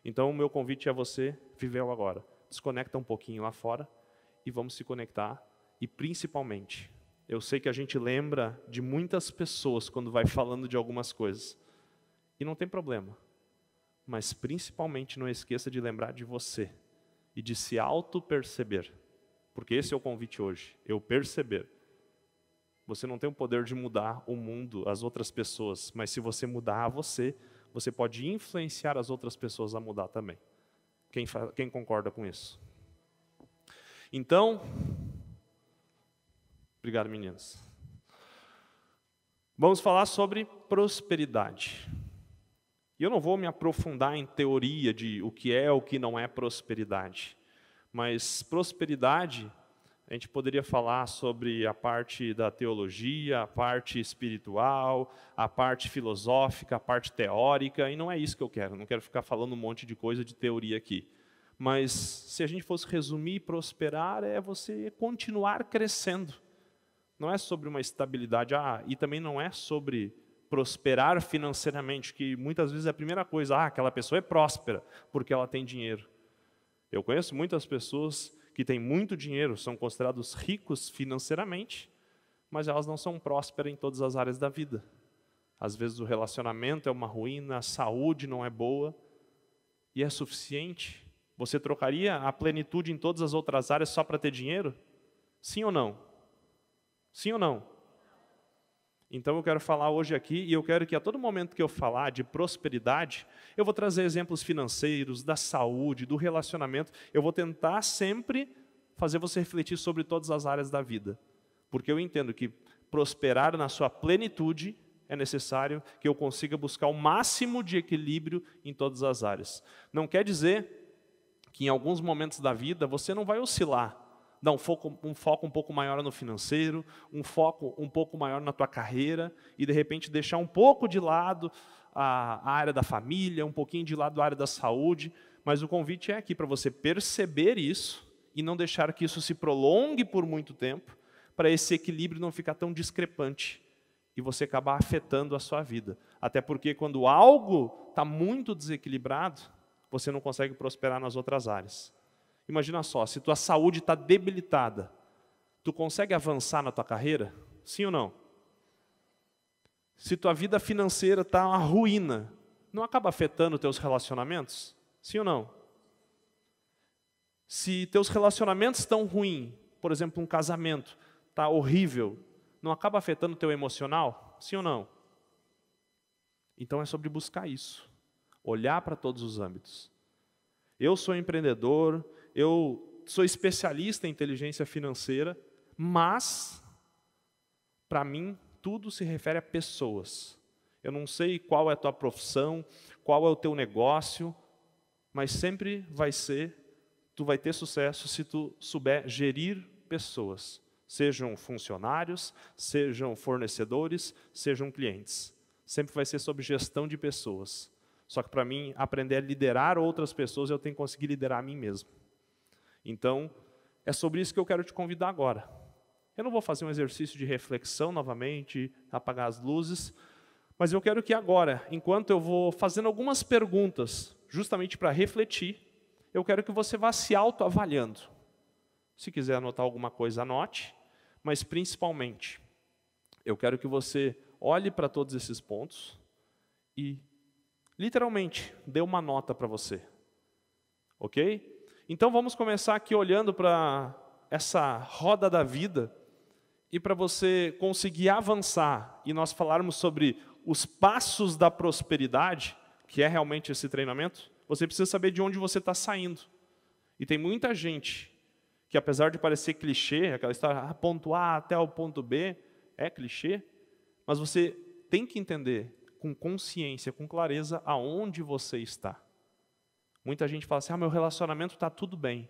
Então, o meu convite é você viver o agora. Desconecta um pouquinho lá fora e vamos se conectar. E principalmente, eu sei que a gente lembra de muitas pessoas quando vai falando de algumas coisas. E não tem problema. Mas principalmente não esqueça de lembrar de você e de se auto-perceber. Porque esse é o convite hoje, eu perceber. Você não tem o poder de mudar o mundo, as outras pessoas, mas se você mudar você pode influenciar as outras pessoas a mudar também. Quem concorda com isso? Então, obrigado, meninas. Vamos falar sobre prosperidade. E eu não vou me aprofundar em teoria de o que é ou o que não é prosperidade. Mas prosperidade, a gente poderia falar sobre a parte da teologia, a parte espiritual, a parte filosófica, a parte teórica, e não é isso que eu quero. Não quero ficar falando um monte de coisa de teoria aqui. Mas se a gente fosse resumir, prosperar é você continuar crescendo. Não é sobre uma estabilidade, e também não é sobre prosperar financeiramente, que muitas vezes é a primeira coisa, aquela pessoa é próspera porque ela tem dinheiro. Eu conheço muitas pessoas que têm muito dinheiro, são considerados ricos financeiramente, mas elas não são prósperas em todas as áreas da vida. Às vezes o relacionamento é uma ruína, a saúde não é boa, e é suficiente? Você trocaria a plenitude em todas as outras áreas só para ter dinheiro? Sim ou não? Sim ou não? Então eu quero falar hoje aqui, e eu quero que a todo momento que eu falar de prosperidade, eu vou trazer exemplos financeiros, da saúde, do relacionamento. Eu vou tentar sempre fazer você refletir sobre todas as áreas da vida. Porque eu entendo que prosperar na sua plenitude é necessário que eu consiga buscar o máximo de equilíbrio em todas as áreas. Não quer dizer que em alguns momentos da vida você não vai oscilar. Dar um foco um pouco maior no financeiro, um foco um pouco maior na tua carreira e, de repente, deixar um pouco de lado a área da família, um pouquinho de lado a área da saúde. Mas o convite é aqui para você perceber isso e não deixar que isso se prolongue por muito tempo, para esse equilíbrio não ficar tão discrepante e você acabar afetando a sua vida. Até porque quando algo está muito desequilibrado, você não consegue prosperar nas outras áreas. Imagina só, se tua saúde está debilitada, tu consegue avançar na tua carreira? Sim ou não? Se tua vida financeira está uma ruína, não acaba afetando teus relacionamentos? Sim ou não? Se teus relacionamentos estão ruins, por exemplo, um casamento está horrível, não acaba afetando teu emocional? Sim ou não? Então é sobre buscar isso, olhar para todos os âmbitos. Eu sou empreendedor, eu sou especialista em inteligência financeira, mas, para mim, tudo se refere a pessoas. Eu não sei qual é a tua profissão, qual é o teu negócio, mas sempre tu vai ter sucesso se tu souber gerir pessoas. Sejam funcionários, sejam fornecedores, sejam clientes. Sempre vai ser sobre gestão de pessoas. Só que para mim, aprender a liderar outras pessoas, eu tenho que conseguir liderar a mim mesmo. Então, é sobre isso que eu quero te convidar agora. Eu não vou fazer um exercício de reflexão novamente, apagar as luzes, mas eu quero que agora, enquanto eu vou fazendo algumas perguntas, justamente para refletir, eu quero que você vá se autoavaliando. Se quiser anotar alguma coisa, anote, mas principalmente, eu quero que você olhe para todos esses pontos e, literalmente, dê uma nota para você. Ok? Então vamos começar aqui olhando para essa roda da vida e para você conseguir avançar e nós falarmos sobre os passos da prosperidade, que é realmente esse treinamento, você precisa saber de onde você está saindo. E tem muita gente que, apesar de parecer clichê, aquela história, ponto A até o ponto B, é clichê, mas você tem que entender com consciência, com clareza, aonde você está. Muita gente fala assim, meu relacionamento está tudo bem.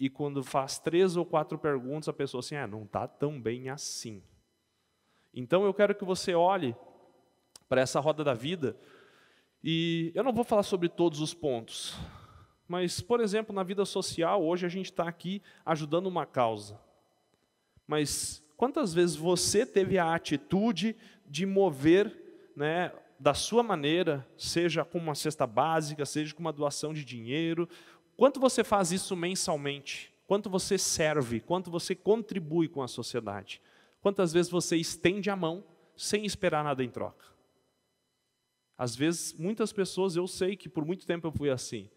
E quando faz 3 ou 4 perguntas, a pessoa assim, não está tão bem assim. Então eu quero que você olhe para essa roda da vida, e eu não vou falar sobre todos os pontos, mas, por exemplo, na vida social, hoje a gente está aqui ajudando uma causa. Mas quantas vezes você teve a atitude de mover, da sua maneira, seja com uma cesta básica, seja com uma doação de dinheiro. Quanto você faz isso mensalmente? Quanto você serve? Quanto você contribui com a sociedade? Quantas vezes você estende a mão sem esperar nada em troca? Às vezes, muitas pessoas, eu sei que por muito tempo eu fui assim.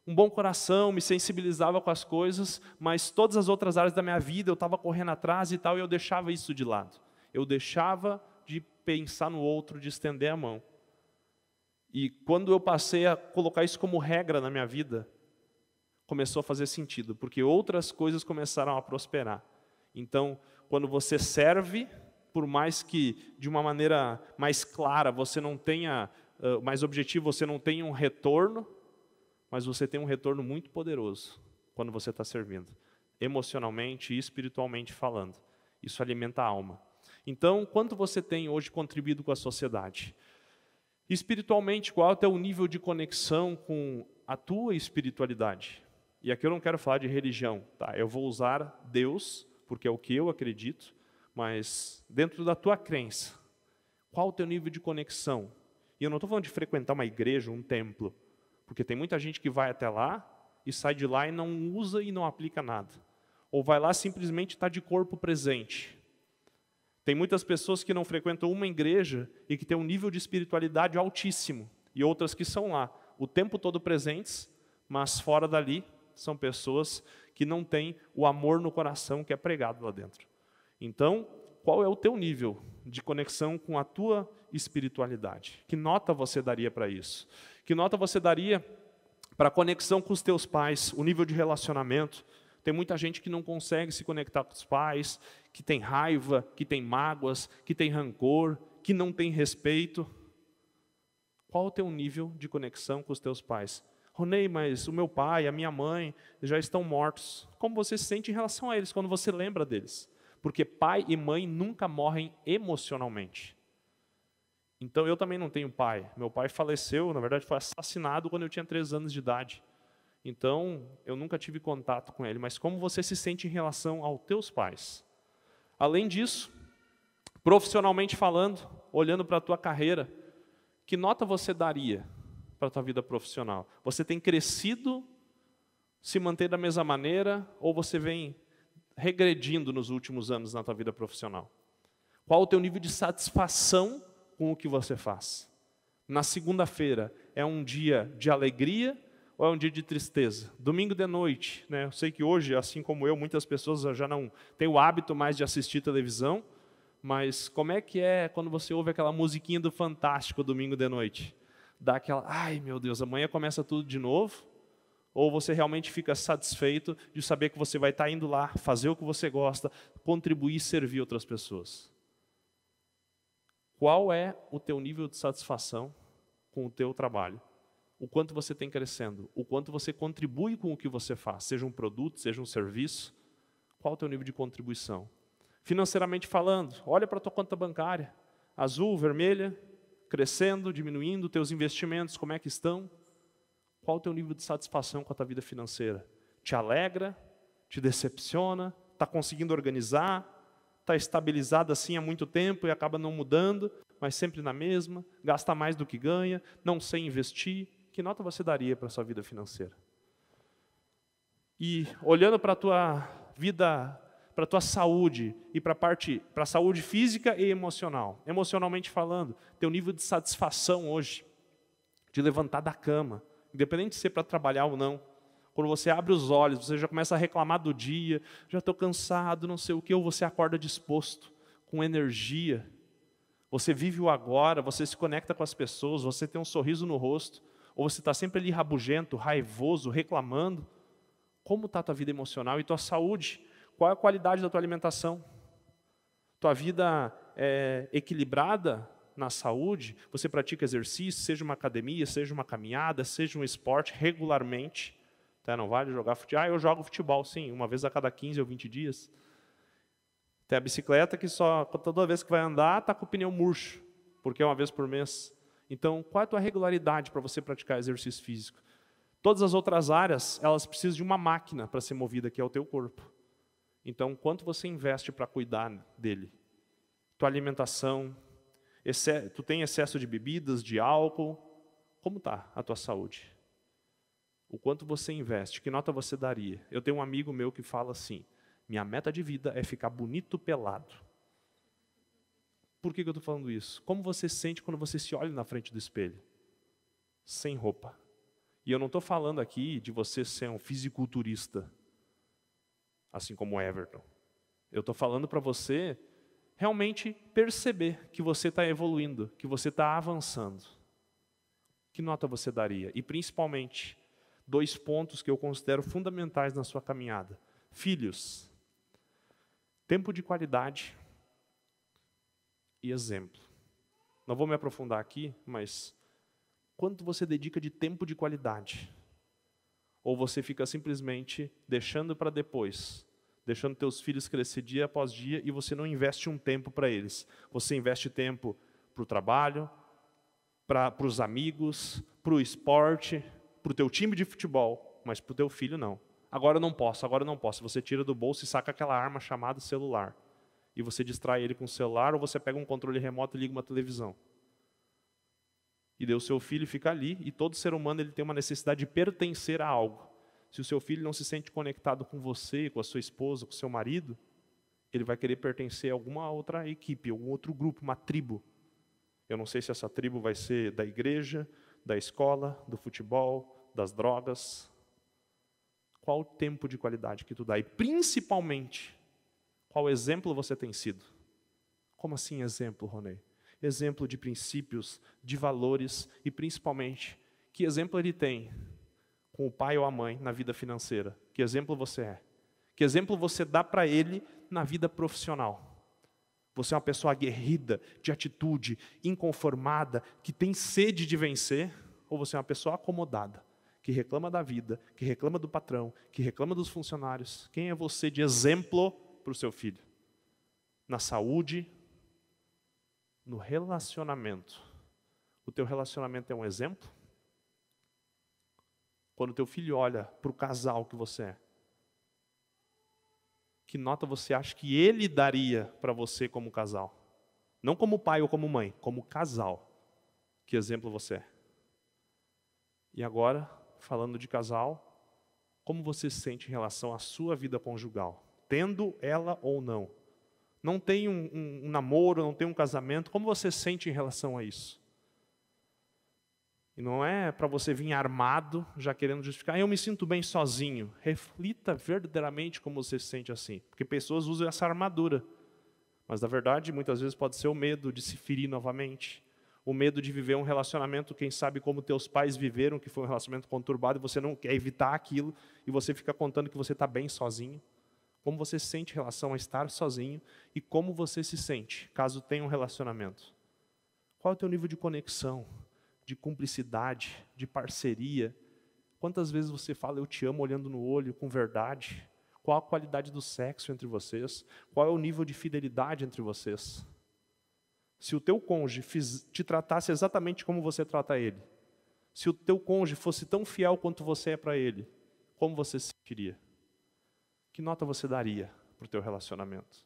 Um bom coração, me sensibilizava com as coisas, mas todas as outras áreas da minha vida eu estava correndo atrás e tal, e eu deixava isso de lado. Eu deixava de pensar no outro, de estender a mão. E quando eu passei a colocar isso como regra na minha vida, começou a fazer sentido, porque outras coisas começaram a prosperar. Então, quando você serve, por mais que de uma maneira mais clara você não tenha, mais objetivo, você não tenha um retorno, mas você tem um retorno muito poderoso quando você está servindo, emocionalmente e espiritualmente falando. Isso alimenta a alma. Então, quanto você tem hoje contribuído com a sociedade? Espiritualmente, qual é o teu nível de conexão com a tua espiritualidade? E aqui eu não quero falar de religião, tá? Eu vou usar Deus, porque é o que eu acredito, mas dentro da tua crença, qual o teu nível de conexão? E eu não estou falando de frequentar uma igreja, um templo, porque tem muita gente que vai até lá e sai de lá e não usa e não aplica nada. Ou vai lá simplesmente estar de corpo presente. Tem muitas pessoas que não frequentam uma igreja e que têm um nível de espiritualidade altíssimo, e outras que são lá, o tempo todo presentes, mas fora dali são pessoas que não têm o amor no coração que é pregado lá dentro. Então, qual é o teu nível de conexão com a tua espiritualidade? Que nota você daria para isso? Que nota você daria para a conexão com os teus pais, o nível de relacionamento? Tem muita gente que não consegue se conectar com os pais, que tem raiva, que tem mágoas, que tem rancor, que não tem respeito. Qual o teu nível de conexão com os teus pais? Ronei, mas o meu pai, a minha mãe já estão mortos. Como você se sente em relação a eles quando você lembra deles? Porque pai e mãe nunca morrem emocionalmente. Então eu também não tenho pai. Meu pai faleceu, na verdade foi assassinado quando eu tinha 3 anos de idade. Então, eu nunca tive contato com ele, mas como você se sente em relação aos teus pais? Além disso, profissionalmente falando, olhando para a tua carreira, que nota você daria para a tua vida profissional? Você tem crescido, se manter da mesma maneira, ou você vem regredindo nos últimos anos na tua vida profissional? Qual o teu nível de satisfação com o que você faz? Na segunda-feira, é um dia de alegria, ou é um dia de tristeza? Domingo de noite, né? Eu sei que hoje, assim como eu, muitas pessoas já não têm o hábito mais de assistir televisão, mas como é que é quando você ouve aquela musiquinha do Fantástico domingo de noite? Dá aquela, ai meu Deus, amanhã começa tudo de novo? Ou você realmente fica satisfeito de saber que você vai estar indo lá, fazer o que você gosta, contribuir e servir outras pessoas? Qual é o teu nível de satisfação com o teu trabalho? O quanto você tem crescendo, o quanto você contribui com o que você faz, seja um produto, seja um serviço, qual o teu nível de contribuição? Financeiramente falando, olha para a tua conta bancária, azul, vermelha, crescendo, diminuindo, teus investimentos, como é que estão? Qual o teu nível de satisfação com a tua vida financeira? Te alegra? Te decepciona? Está conseguindo organizar? Está estabilizado assim há muito tempo e acaba não mudando, mas sempre na mesma, gasta mais do que ganha, não sei investir? Que nota você daria para a sua vida financeira? E olhando para a tua vida, para a tua saúde e para a saúde física e emocional, emocionalmente falando, teu nível de satisfação hoje, de levantar da cama, independente de ser para trabalhar ou não, quando você abre os olhos, você já começa a reclamar do dia, já estou cansado, não sei o que, ou você acorda disposto, com energia, você vive o agora, você se conecta com as pessoas, você tem um sorriso no rosto, ou você está sempre ali rabugento, raivoso, reclamando? Como está a tua vida emocional e tua saúde? Qual é a qualidade da tua alimentação? Tua vida é equilibrada na saúde? Você pratica exercício, seja uma academia, seja uma caminhada, seja um esporte regularmente? Tá? Não vale jogar futebol. Eu jogo futebol, sim, uma vez a cada 15 ou 20 dias. Tem a bicicleta que só, toda vez que vai andar, está com o pneu murcho, porque é uma vez por mês. Então, qual é a tua regularidade para você praticar exercício físico? Todas as outras áreas, elas precisam de uma máquina para ser movida, que é o teu corpo. Então, quanto você investe para cuidar dele? Tua alimentação, Tu tem excesso de bebidas, de álcool? Como está a tua saúde? O quanto você investe? Que nota você daria? Eu tenho um amigo meu que fala assim, minha meta de vida é ficar bonito pelado. Por que eu estou falando isso? Como você sente quando você se olha na frente do espelho? Sem roupa. E eu não estou falando aqui de você ser um fisiculturista, assim como o Everton. Eu estou falando para você realmente perceber que você está evoluindo, que você está avançando. Que nota você daria? E principalmente, 2 pontos que eu considero fundamentais na sua caminhada. Filhos, tempo de qualidade e exemplo. Não vou me aprofundar aqui, mas quanto você dedica de tempo de qualidade? Ou você fica simplesmente deixando para depois, deixando teus filhos crescer dia após dia e você não investe um tempo para eles. Você investe tempo para o trabalho, para os amigos, para o esporte, para o teu time de futebol, mas para o teu filho não. Agora eu não posso. Você tira do bolso e saca aquela arma chamada celular. E você distrai ele com o celular ou você pega um controle remoto e liga uma televisão. E daí o seu filho fica ali, e todo ser humano ele tem uma necessidade de pertencer a algo. Se o seu filho não se sente conectado com você, com a sua esposa, com o seu marido, ele vai querer pertencer a alguma outra equipe, algum outro grupo, uma tribo. Eu não sei se essa tribo vai ser da igreja, da escola, do futebol, das drogas. Qual o tempo de qualidade que tu dá? E principalmente, qual exemplo você tem sido? Como assim exemplo, Ronei? Exemplo de princípios, de valores e principalmente, que exemplo ele tem com o pai ou a mãe na vida financeira? Que exemplo você é? Que exemplo você dá para ele na vida profissional? Você é uma pessoa aguerrida, de atitude, inconformada, que tem sede de vencer? Ou você é uma pessoa acomodada, que reclama da vida, que reclama do patrão, que reclama dos funcionários? Quem é você de exemplo para o seu filho? Na saúde, no relacionamento. O teu relacionamento é um exemplo? Quando o teu filho olha para o casal que você é, que nota você acha que ele daria para você como casal? Não como pai ou como mãe, como casal. Que exemplo você é? E agora, falando de casal, como você se sente em relação à sua vida conjugal? Tendo ela ou não? Não tem um namoro, não tem um casamento, como você se sente em relação a isso? E não é para você vir armado, já querendo justificar, eu me sinto bem sozinho. Reflita verdadeiramente como você se sente assim. Porque pessoas usam essa armadura. Mas, na verdade, muitas vezes pode ser o medo de se ferir novamente. O medo de viver um relacionamento, quem sabe como teus pais viveram, que foi um relacionamento conturbado, e você não quer evitar aquilo, e você fica contando que você está bem sozinho. Como você se sente em relação a estar sozinho, e como você se sente, caso tenha um relacionamento. Qual é o teu nível de conexão? De cumplicidade, de parceria? Quantas vezes você fala eu te amo olhando no olho, com verdade? Qual a qualidade do sexo entre vocês? Qual é o nível de fidelidade entre vocês? Se o teu cônjuge te tratasse exatamente como você trata ele, se o teu cônjuge fosse tão fiel quanto você é para ele, como você se sentiria? Que nota você daria para o teu relacionamento?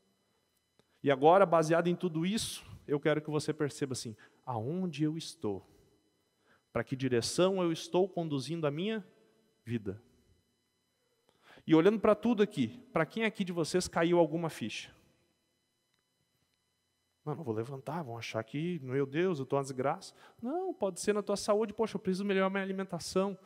E agora, baseado em tudo isso, eu quero que você perceba assim, aonde eu estou? Para que direção eu estou conduzindo a minha vida? E olhando para tudo aqui, para quem aqui de vocês caiu alguma ficha? Não vou levantar, vão achar que, meu Deus, eu estou uma desgraça. Não, pode ser na tua saúde, poxa, eu preciso melhorar minha alimentação.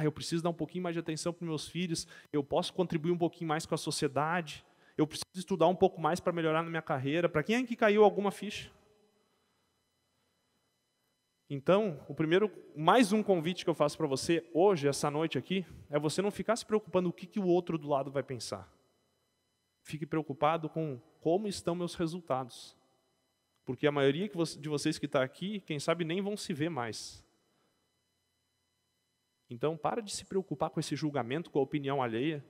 Eu preciso dar um pouquinho mais de atenção para os meus filhos. Eu posso contribuir um pouquinho mais com a sociedade. Eu preciso estudar um pouco mais para melhorar na minha carreira. Para quem aqui caiu alguma ficha? Então, mais um convite que eu faço para você hoje, essa noite aqui, é você não ficar se preocupando o que o outro do lado vai pensar. Fique preocupado com como estão meus resultados. Porque a maioria de vocês que está aqui, quem sabe nem vão se ver mais. Então, para de se preocupar com esse julgamento, com a opinião alheia,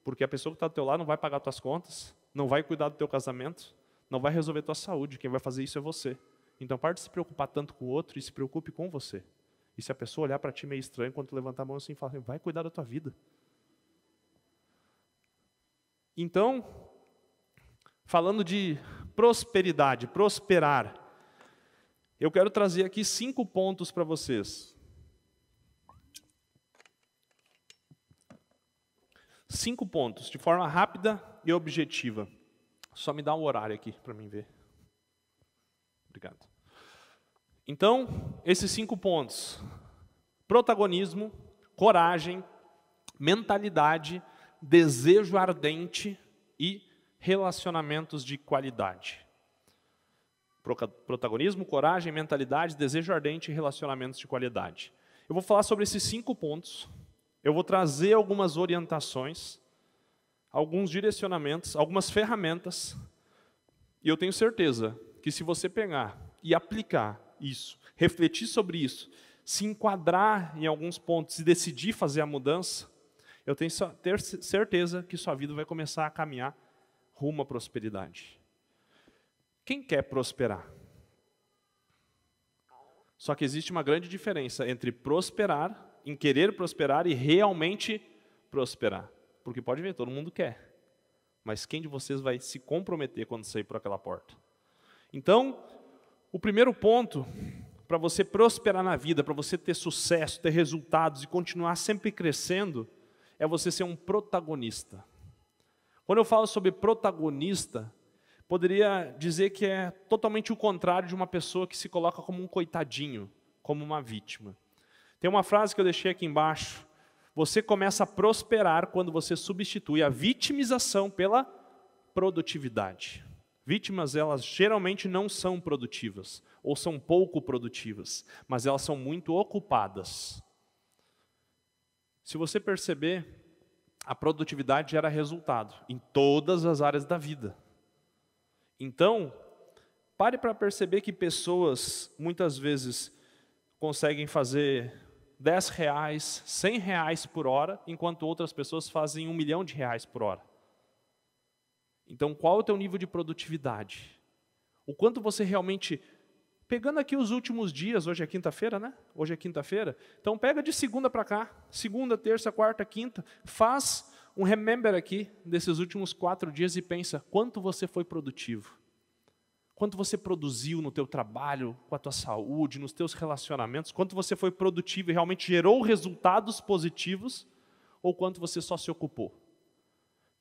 porque a pessoa que está do teu lado não vai pagar tuas contas, não vai cuidar do teu casamento, não vai resolver tua saúde, quem vai fazer isso é você. Então, para de se preocupar tanto com o outro e se preocupe com você. E se a pessoa olhar para ti meio estranho, quando tu levantar a mão assim, fala, vai cuidar da tua vida. Então, falando de prosperidade, prosperar, Eu quero trazer aqui 5 pontos para vocês. 5 pontos, de forma rápida e objetiva. Só me dá um horário aqui para mim ver. Obrigado. Então, esses 5 pontos: protagonismo, coragem, mentalidade, desejo ardente e relacionamentos de qualidade. Protagonismo, coragem, mentalidade, desejo ardente e relacionamentos de qualidade. Eu vou falar sobre esses 5 pontos. Eu vou trazer algumas orientações, alguns direcionamentos, algumas ferramentas. E eu tenho certeza que se você pegar e aplicar isso, refletir sobre isso, se enquadrar em alguns pontos e decidir fazer a mudança, eu tenho certeza que sua vida vai começar a caminhar rumo à prosperidade. Quem quer prosperar? Só que existe uma grande diferença entre prosperar, em querer prosperar, e realmente prosperar. Porque pode ver, todo mundo quer. Mas quem de vocês vai se comprometer quando sair por aquela porta? Então, o primeiro ponto para você prosperar na vida, para você ter sucesso, ter resultados e continuar sempre crescendo, é você ser um protagonista. Quando eu falo sobre protagonista, poderia dizer que é totalmente o contrário de uma pessoa que se coloca como um coitadinho, como uma vítima. Tem uma frase que eu deixei aqui embaixo: você começa a prosperar quando você substitui a vitimização pela produtividade. Vítimas, elas geralmente não são produtivas, ou são pouco produtivas, mas elas são muito ocupadas. Se você perceber, a produtividade gera resultado em todas as áreas da vida. Então, pare para perceber que pessoas, muitas vezes, conseguem fazer R$10, R$100 por hora, enquanto outras pessoas fazem R$1 milhão por hora. Então, qual é o teu nível de produtividade? O quanto você realmente... Pegando aqui os últimos dias, hoje é quinta-feira, né? Hoje é quinta-feira. Então, pega de segunda para cá, segunda, terça, quarta, quinta, faz um remember aqui desses últimos 4 dias e pensa quanto você foi produtivo. Quanto você produziu no teu trabalho, com a tua saúde, nos teus relacionamentos, quanto você foi produtivo e realmente gerou resultados positivos, ou quanto você só se ocupou.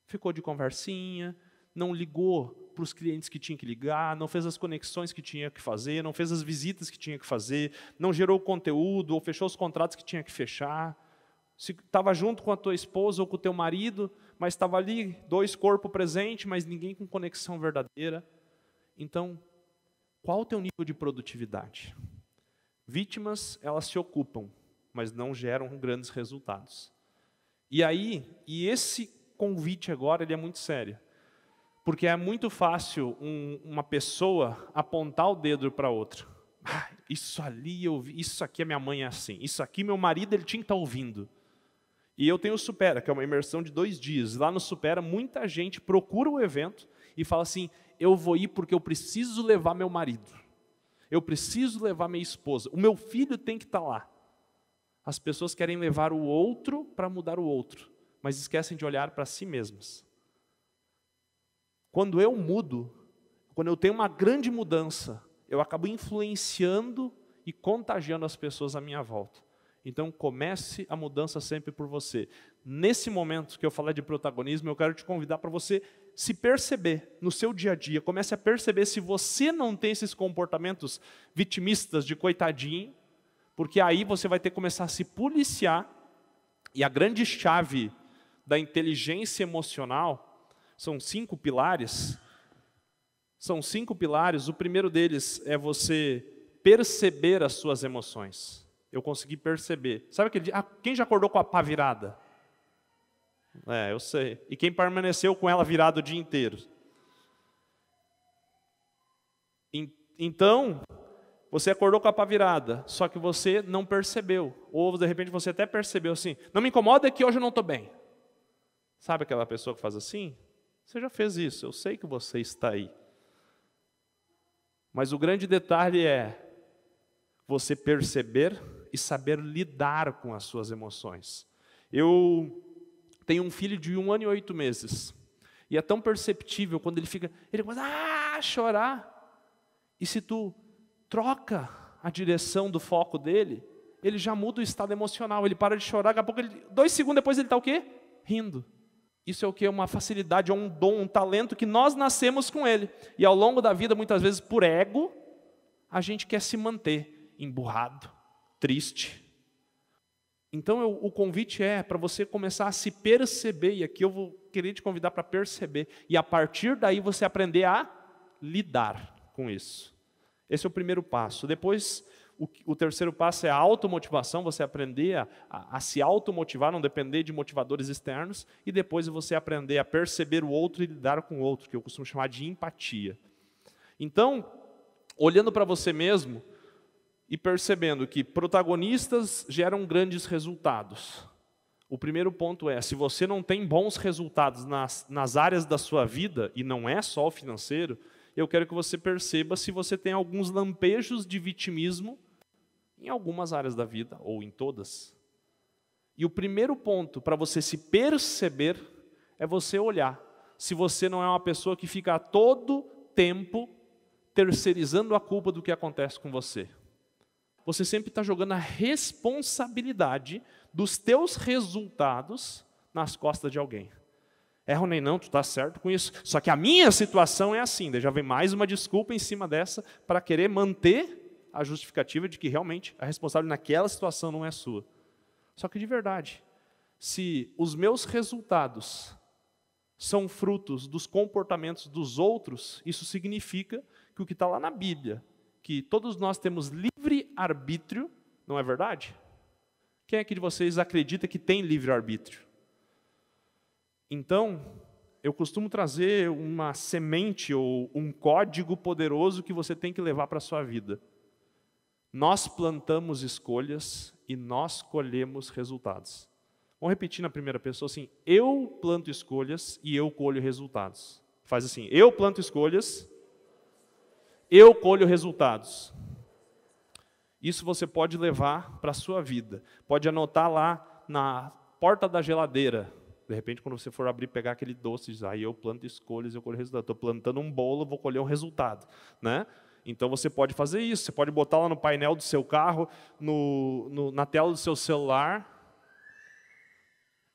Ficou de conversinha, não ligou para os clientes que tinha que ligar, não fez as conexões que tinha que fazer, não fez as visitas que tinha que fazer, não gerou conteúdo, ou fechou os contratos que tinha que fechar. Se estava junto com a tua esposa ou com o teu marido, mas estava ali, 2 corpos presentes, mas ninguém com conexão verdadeira. Então, qual o teu nível de produtividade? Vítimas, elas se ocupam, mas não geram grandes resultados. E esse convite agora, ele é muito sério. Porque é muito fácil uma pessoa apontar o dedo para outra. Isso ali eu vi, isso aqui a minha mãe é assim, isso aqui meu marido ele tinha que estar ouvindo. E eu tenho o Supera, que é uma imersão de 2 dias. Lá no Supera, muita gente procura o evento e fala assim, eu vou ir porque eu preciso levar meu marido. Eu preciso levar minha esposa. O meu filho tem que estar lá. As pessoas querem levar o outro para mudar o outro, mas esquecem de olhar para si mesmas. Quando eu mudo, quando eu tenho uma grande mudança, eu acabo influenciando e contagiando as pessoas à minha volta. Então comece a mudança sempre por você. Nesse momento que eu falei de protagonismo, eu quero te convidar para você se perceber no seu dia a dia. Comece a perceber se você não tem esses comportamentos vitimistas de coitadinho, porque aí você vai ter que começar a se policiar. E a grande chave da inteligência emocional são 5 pilares. São 5 pilares. O primeiro deles é você perceber as suas emoções. Eu consegui perceber. Sabe aquele dia? Quem já acordou com a pá virada? Eu sei. E quem permaneceu com ela virada o dia inteiro? Então, você acordou com a pá virada, só que você não percebeu. Ou, de repente, você até percebeu assim, não me incomoda que hoje eu não estou bem. Sabe aquela pessoa que faz assim? Você já fez isso, eu sei que você está aí. Mas o grande detalhe é você perceber e saber lidar com as suas emoções. Eu tenho um filho de 1 ano e 8 meses. E é tão perceptível quando ele começa a chorar. E se tu troca a direção do foco dele, ele já muda o estado emocional, ele para de chorar, daqui a pouco, 2 segundos depois ele está o quê? Rindo. Isso é o quê? Uma facilidade, um dom, um talento que nós nascemos com ele. E ao longo da vida, muitas vezes por ego, a gente quer se manter emburrado, triste. Então o convite é para você começar a se perceber, e aqui eu vou querer te convidar para perceber, e a partir daí você aprender a lidar com isso. Esse é o primeiro passo. Depois, o terceiro passo é a automotivação, você aprender a se automotivar, não depender de motivadores externos, e depois você aprender a perceber o outro e lidar com o outro, que eu costumo chamar de empatia. Então, olhando para você mesmo e percebendo que protagonistas geram grandes resultados. O primeiro ponto é, se você não tem bons resultados nas áreas da sua vida, e não é só o financeiro, eu quero que você perceba se você tem alguns lampejos de vitimismo em algumas áreas da vida, ou em todas. E o primeiro ponto para você se perceber é você olhar se você não é uma pessoa que fica a todo tempo terceirizando a culpa do que acontece com você. Você sempre está jogando a responsabilidade dos teus resultados nas costas de alguém. Rony, não, tu está certo com isso. Só que a minha situação é assim. Daí já vem mais uma desculpa em cima dessa para querer manter a justificativa de que realmente a responsabilidade naquela situação não é sua. Só que de verdade, se os meus resultados são frutos dos comportamentos dos outros, isso significa que o que está lá na Bíblia, que todos nós temos livre-arbítrio, não é verdade? Quem aqui de vocês acredita que tem livre-arbítrio? Então, eu costumo trazer uma semente ou um código poderoso que você tem que levar para a sua vida. Nós plantamos escolhas e nós colhemos resultados. Vamos repetir na primeira pessoa assim, eu planto escolhas e eu colho resultados. Faz assim, eu planto escolhas, eu colho resultados. Isso você pode levar para a sua vida. Pode anotar lá na porta da geladeira. De repente, quando você for abrir, pegar aquele doce, diz, eu planto escolhas, eu colho resultado. Estou plantando um bolo, vou colher um resultado. Né? Então, você pode fazer isso. Você pode botar lá no painel do seu carro, na tela do seu celular.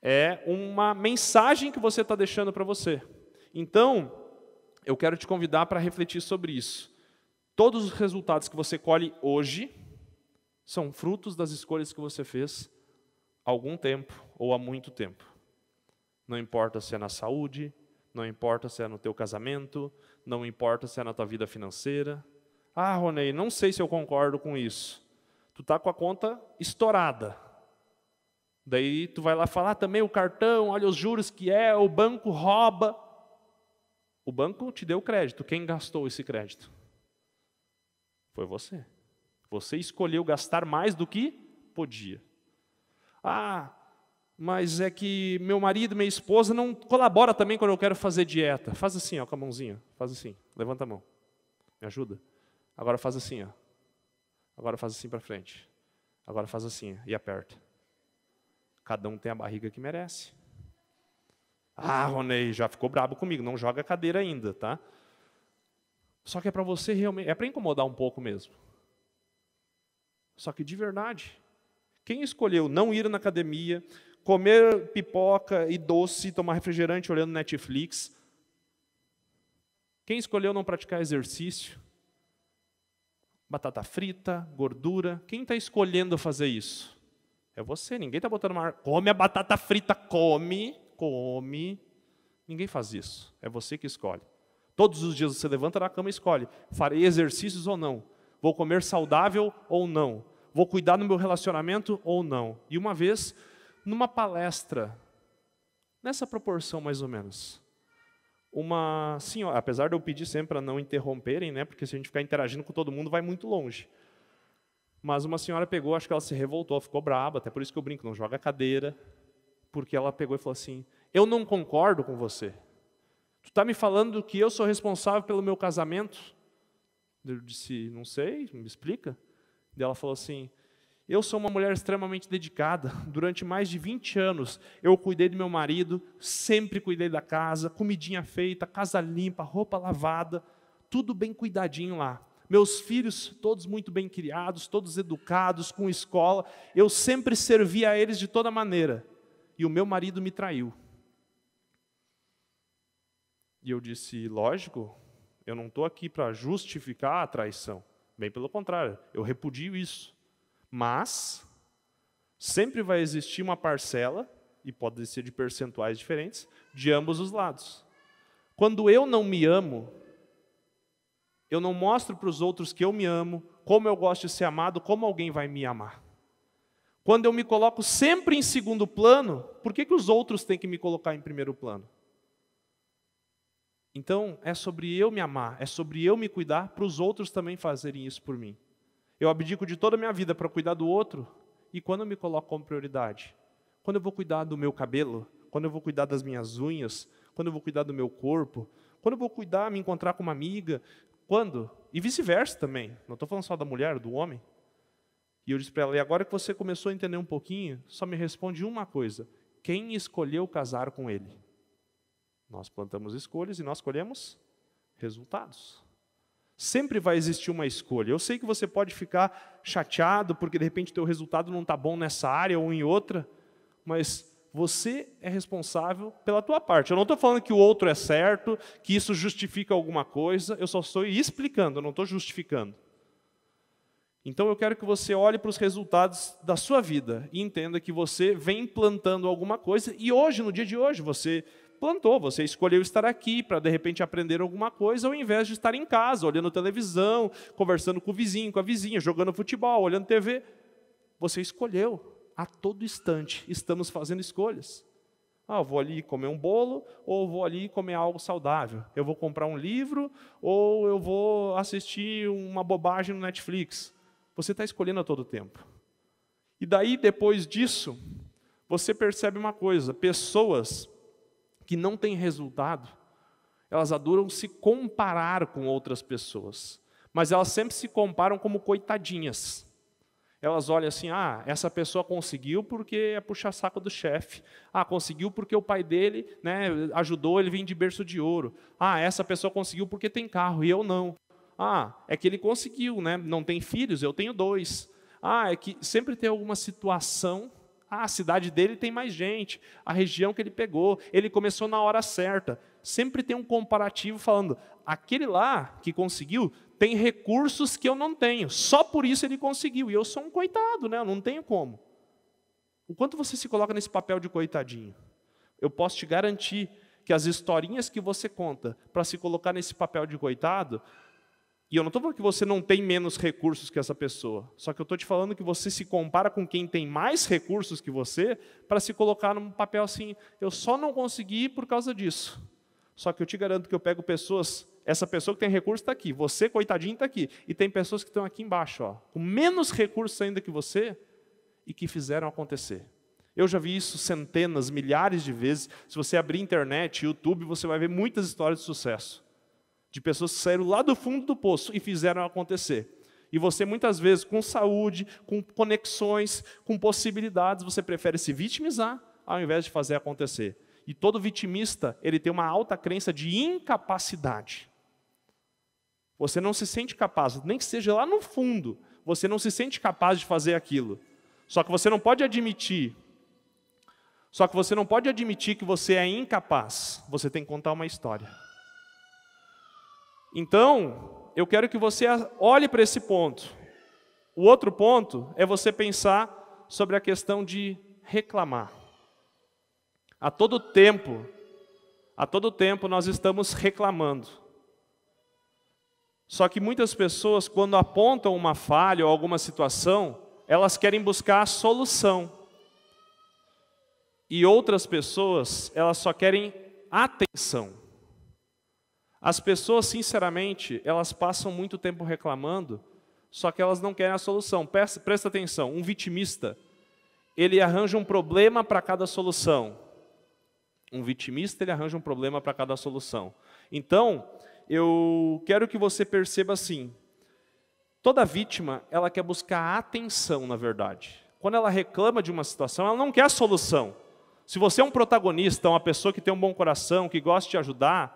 É uma mensagem que você está deixando para você. Então, eu quero te convidar para refletir sobre isso. Todos os resultados que você colhe hoje são frutos das escolhas que você fez há algum tempo ou há muito tempo. Não importa se é na saúde, não importa se é no teu casamento, não importa se é na tua vida financeira. Rony, não sei se eu concordo com isso. Tu está com a conta estourada. Daí tu vai lá falar também o cartão, olha os juros que é, o banco rouba. O banco te deu crédito. Quem gastou esse crédito? Foi você. Você escolheu gastar mais do que podia. Mas é que meu marido, minha esposa não colabora também quando eu quero fazer dieta. Faz assim, com a mãozinha. Faz assim, levanta a mão. Me ajuda? Agora faz assim, Agora faz assim para frente. Agora faz assim, e aperta. Cada um tem a barriga que merece. Rony, já ficou brabo comigo, não joga a cadeira ainda, tá? Só que é para você realmente, é para incomodar um pouco mesmo. Só que de verdade, quem escolheu não ir na academia, comer pipoca e doce, tomar refrigerante olhando Netflix, quem escolheu não praticar exercício, batata frita, gordura, quem está escolhendo fazer isso? É você, ninguém está botando uma... Come a batata frita, come. Ninguém faz isso, é você que escolhe. Todos os dias você levanta da cama e escolhe, farei exercícios ou não? Vou comer saudável ou não? Vou cuidar do meu relacionamento ou não? E uma vez, numa palestra, nessa proporção mais ou menos, uma senhora, apesar de eu pedir sempre para não interromperem, né, porque se a gente ficar interagindo com todo mundo vai muito longe. Mas uma senhora pegou, acho que ela se revoltou, ficou braba, até por isso que eu brinco, não joga a cadeira, porque ela pegou e falou assim, eu não concordo com você. Tu está me falando que eu sou responsável pelo meu casamento? Eu disse, não sei, me explica. E ela falou assim, eu sou uma mulher extremamente dedicada, durante mais de 20 anos eu cuidei do meu marido, sempre cuidei da casa, comidinha feita, casa limpa, roupa lavada, tudo bem cuidadinho lá. Meus filhos, todos muito bem criados, todos educados, com escola, eu sempre servi a eles de toda maneira. E o meu marido me traiu. E eu disse, lógico, eu não estou aqui para justificar a traição. Bem pelo contrário, eu repudio isso. Mas, sempre vai existir uma parcela, e pode ser de percentuais diferentes, de ambos os lados. Quando eu não me amo, eu não mostro para os outros que eu me amo, como eu gosto de ser amado, como alguém vai me amar. Quando eu me coloco sempre em segundo plano, por que os outros têm que me colocar em primeiro plano? Então, é sobre eu me amar, é sobre eu me cuidar, para os outros também fazerem isso por mim. Eu abdico de toda a minha vida para cuidar do outro, e quando eu me coloco como prioridade? Quando eu vou cuidar do meu cabelo, quando eu vou cuidar das minhas unhas, quando eu vou cuidar do meu corpo, quando eu vou cuidar, me encontrar com uma amiga, quando? E vice-versa também, não estou falando só da mulher, do homem. E eu disse para ela, e agora que você começou a entender um pouquinho, só me responde uma coisa, quem escolheu casar com ele? Nós plantamos escolhas e nós colhemos resultados. Sempre vai existir uma escolha. Eu sei que você pode ficar chateado porque de repente o teu resultado não está bom nessa área ou em outra, mas você é responsável pela tua parte. Eu não estou falando que o outro é certo, que isso justifica alguma coisa, eu só estou explicando, eu não estou justificando. Então eu quero que você olhe para os resultados da sua vida e entenda que você vem plantando alguma coisa e hoje, no dia de hoje, você plantou, você escolheu estar aqui para de repente aprender alguma coisa ao invés de estar em casa, olhando televisão, conversando com o vizinho, com a vizinha, jogando futebol, olhando TV. Você escolheu. A todo instante estamos fazendo escolhas. Eu vou ali comer um bolo ou vou ali comer algo saudável. Eu vou comprar um livro ou eu vou assistir uma bobagem no Netflix. Você está escolhendo a todo tempo. E daí, depois disso, você percebe uma coisa. Pessoas que não têm resultado, elas adoram se comparar com outras pessoas. Mas elas sempre se comparam como coitadinhas. Elas olham assim, essa pessoa conseguiu porque é puxa-saco do chefe. Conseguiu porque o pai dele, né, ajudou, ele vem de berço de ouro. Essa pessoa conseguiu porque tem carro e eu não. É que ele conseguiu, né, não tem filhos, eu tenho 2. É que sempre tem alguma situação, a cidade dele tem mais gente, a região que ele pegou, ele começou na hora certa. Sempre tem um comparativo falando, aquele lá que conseguiu tem recursos que eu não tenho, só por isso ele conseguiu, e eu sou um coitado, né? Eu não tenho como. O quanto você se coloca nesse papel de coitadinho? Eu posso te garantir que as historinhas que você conta para se colocar nesse papel de coitado, e eu não estou falando que você não tem menos recursos que essa pessoa, só que eu estou te falando que você se compara com quem tem mais recursos que você para se colocar num papel assim, eu só não consegui por causa disso. Só que eu te garanto que eu pego pessoas, essa pessoa que tem recurso está aqui, você, coitadinho, está aqui. E tem pessoas que estão aqui embaixo, com menos recursos ainda que você, e que fizeram acontecer. Eu já vi isso centenas, milhares de vezes. Se você abrir internet, YouTube, você vai ver muitas histórias de sucesso. De pessoas que saíram lá do fundo do poço e fizeram acontecer. E você, muitas vezes, com saúde, com conexões, com possibilidades, você prefere se vitimizar ao invés de fazer acontecer. E todo vitimista, ele tem uma alta crença de incapacidade. Você não se sente capaz, nem que seja lá no fundo, você não se sente capaz de fazer aquilo. Só que você não pode admitir que você é incapaz. Você tem que contar uma história. Então, eu quero que você olhe para esse ponto. O outro ponto é você pensar sobre a questão de reclamar. A todo tempo nós estamos reclamando. Só que muitas pessoas, quando apontam uma falha ou alguma situação, elas querem buscar a solução. E outras pessoas, elas só querem atenção. As pessoas, sinceramente, elas passam muito tempo reclamando, só que elas não querem a solução. Presta atenção, um vitimista, ele arranja um problema para cada solução. Um vitimista, ele arranja um problema para cada solução. Então, eu quero que você perceba assim, toda vítima, ela quer buscar atenção, na verdade. Quando ela reclama de uma situação, ela não quer a solução. Se você é um protagonista, uma pessoa que tem um bom coração, que gosta de ajudar,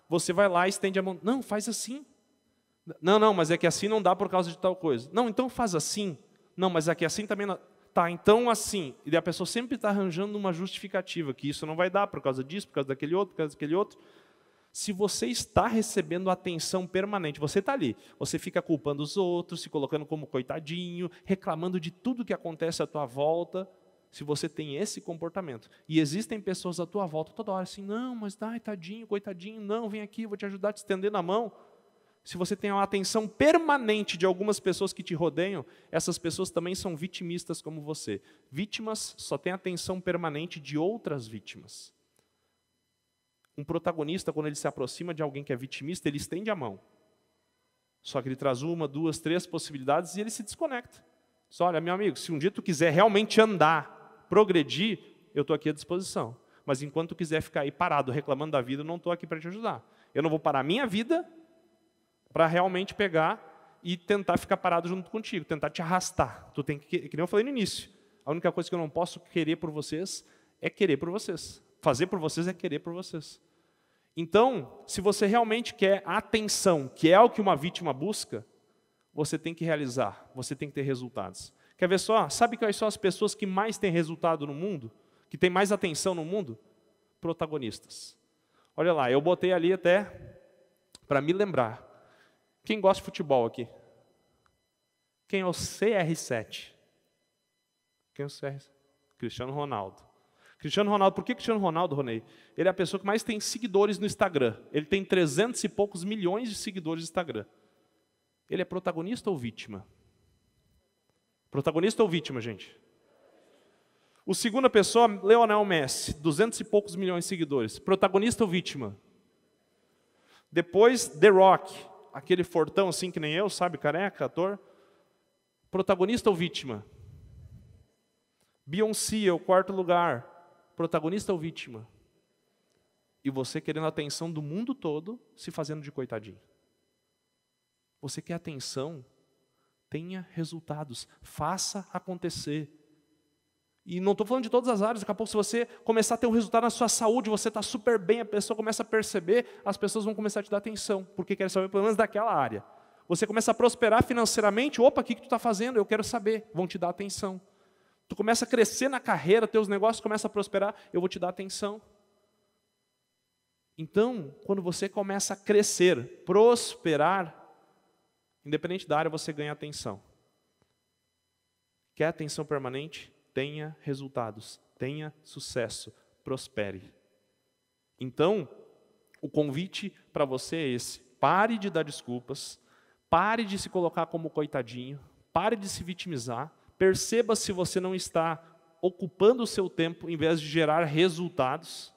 você vai lá e estende a mão. Não, faz assim. Não, mas é que assim não dá por causa de tal coisa. Não, então faz assim. Não, mas é que assim também não... Tá, então assim. E daí a pessoa sempre está arranjando uma justificativa, que isso não vai dar por causa disso, por causa daquele outro, por causa daquele outro. Se você está recebendo atenção permanente, você está ali, você fica culpando os outros, se colocando como coitadinho, reclamando de tudo que acontece à tua volta, se você tem esse comportamento. E existem pessoas à tua volta toda hora assim, não, mas ai, tadinho, coitadinho, não, vem aqui, vou te ajudar a te estender na mão. Se você tem a atenção permanente de algumas pessoas que te rodeiam, essas pessoas também são vitimistas como você. Vítimas só têm atenção permanente de outras vítimas. Um protagonista, quando ele se aproxima de alguém que é vitimista, ele estende a mão. Só que ele traz uma, duas, três possibilidades e ele se desconecta. Só, olha, meu amigo, se um dia tu quiser realmente andar, progredir, eu estou aqui à disposição. Mas enquanto tu quiser ficar aí parado, reclamando da vida, eu não estou aqui para te ajudar. Eu não vou parar a minha vida para realmente pegar e tentar ficar parado junto contigo, tentar te arrastar. Tu tem que nem eu falei no início, a única coisa que eu não posso querer por vocês é querer por vocês. Fazer por vocês é querer por vocês. Então, se você realmente quer atenção, que é o que uma vítima busca, você tem que realizar, você tem que ter resultados. Quer ver só? Sabe quais são as pessoas que mais têm resultado no mundo? Que têm mais atenção no mundo? Protagonistas. Olha lá, eu botei ali até para me lembrar. Quem gosta de futebol aqui? Quem é o CR7? Quem é o CR7? Cristiano Ronaldo. Cristiano Ronaldo, por que Cristiano Ronaldo, Ronei? Ele é a pessoa que mais tem seguidores no Instagram. Ele tem 300 e poucos milhões de seguidores no Instagram. Ele é protagonista ou vítima? Protagonista ou vítima, gente? O segunda pessoa, Lionel Messi, 200 e poucos milhões de seguidores. Protagonista ou vítima? Depois, The Rock, aquele fortão assim que nem eu, sabe, careca, ator. Protagonista ou vítima? Beyoncé, o quarto lugar. Protagonista ou vítima? E você querendo a atenção do mundo todo, se fazendo de coitadinho. Você quer atenção? Tenha resultados. Faça acontecer. E não estou falando de todas as áreas. Daqui a pouco, se você começar a ter um resultado na sua saúde, você está super bem, a pessoa começa a perceber, as pessoas vão começar a te dar atenção, porque querem saber pelo menos daquela área. Você começa a prosperar financeiramente, opa, o que tu está fazendo? Eu quero saber, vão te dar atenção. Tu começa a crescer na carreira, teus negócios começam a prosperar, eu vou te dar atenção. Então, quando você começa a crescer, prosperar, independente da área, você ganha atenção. Quer atenção permanente? Tenha resultados, tenha sucesso, prospere. Então, o convite para você é esse. Pare de dar desculpas, pare de se colocar como coitadinho, pare de se vitimizar, perceba se você não está ocupando o seu tempo em vez de gerar resultados.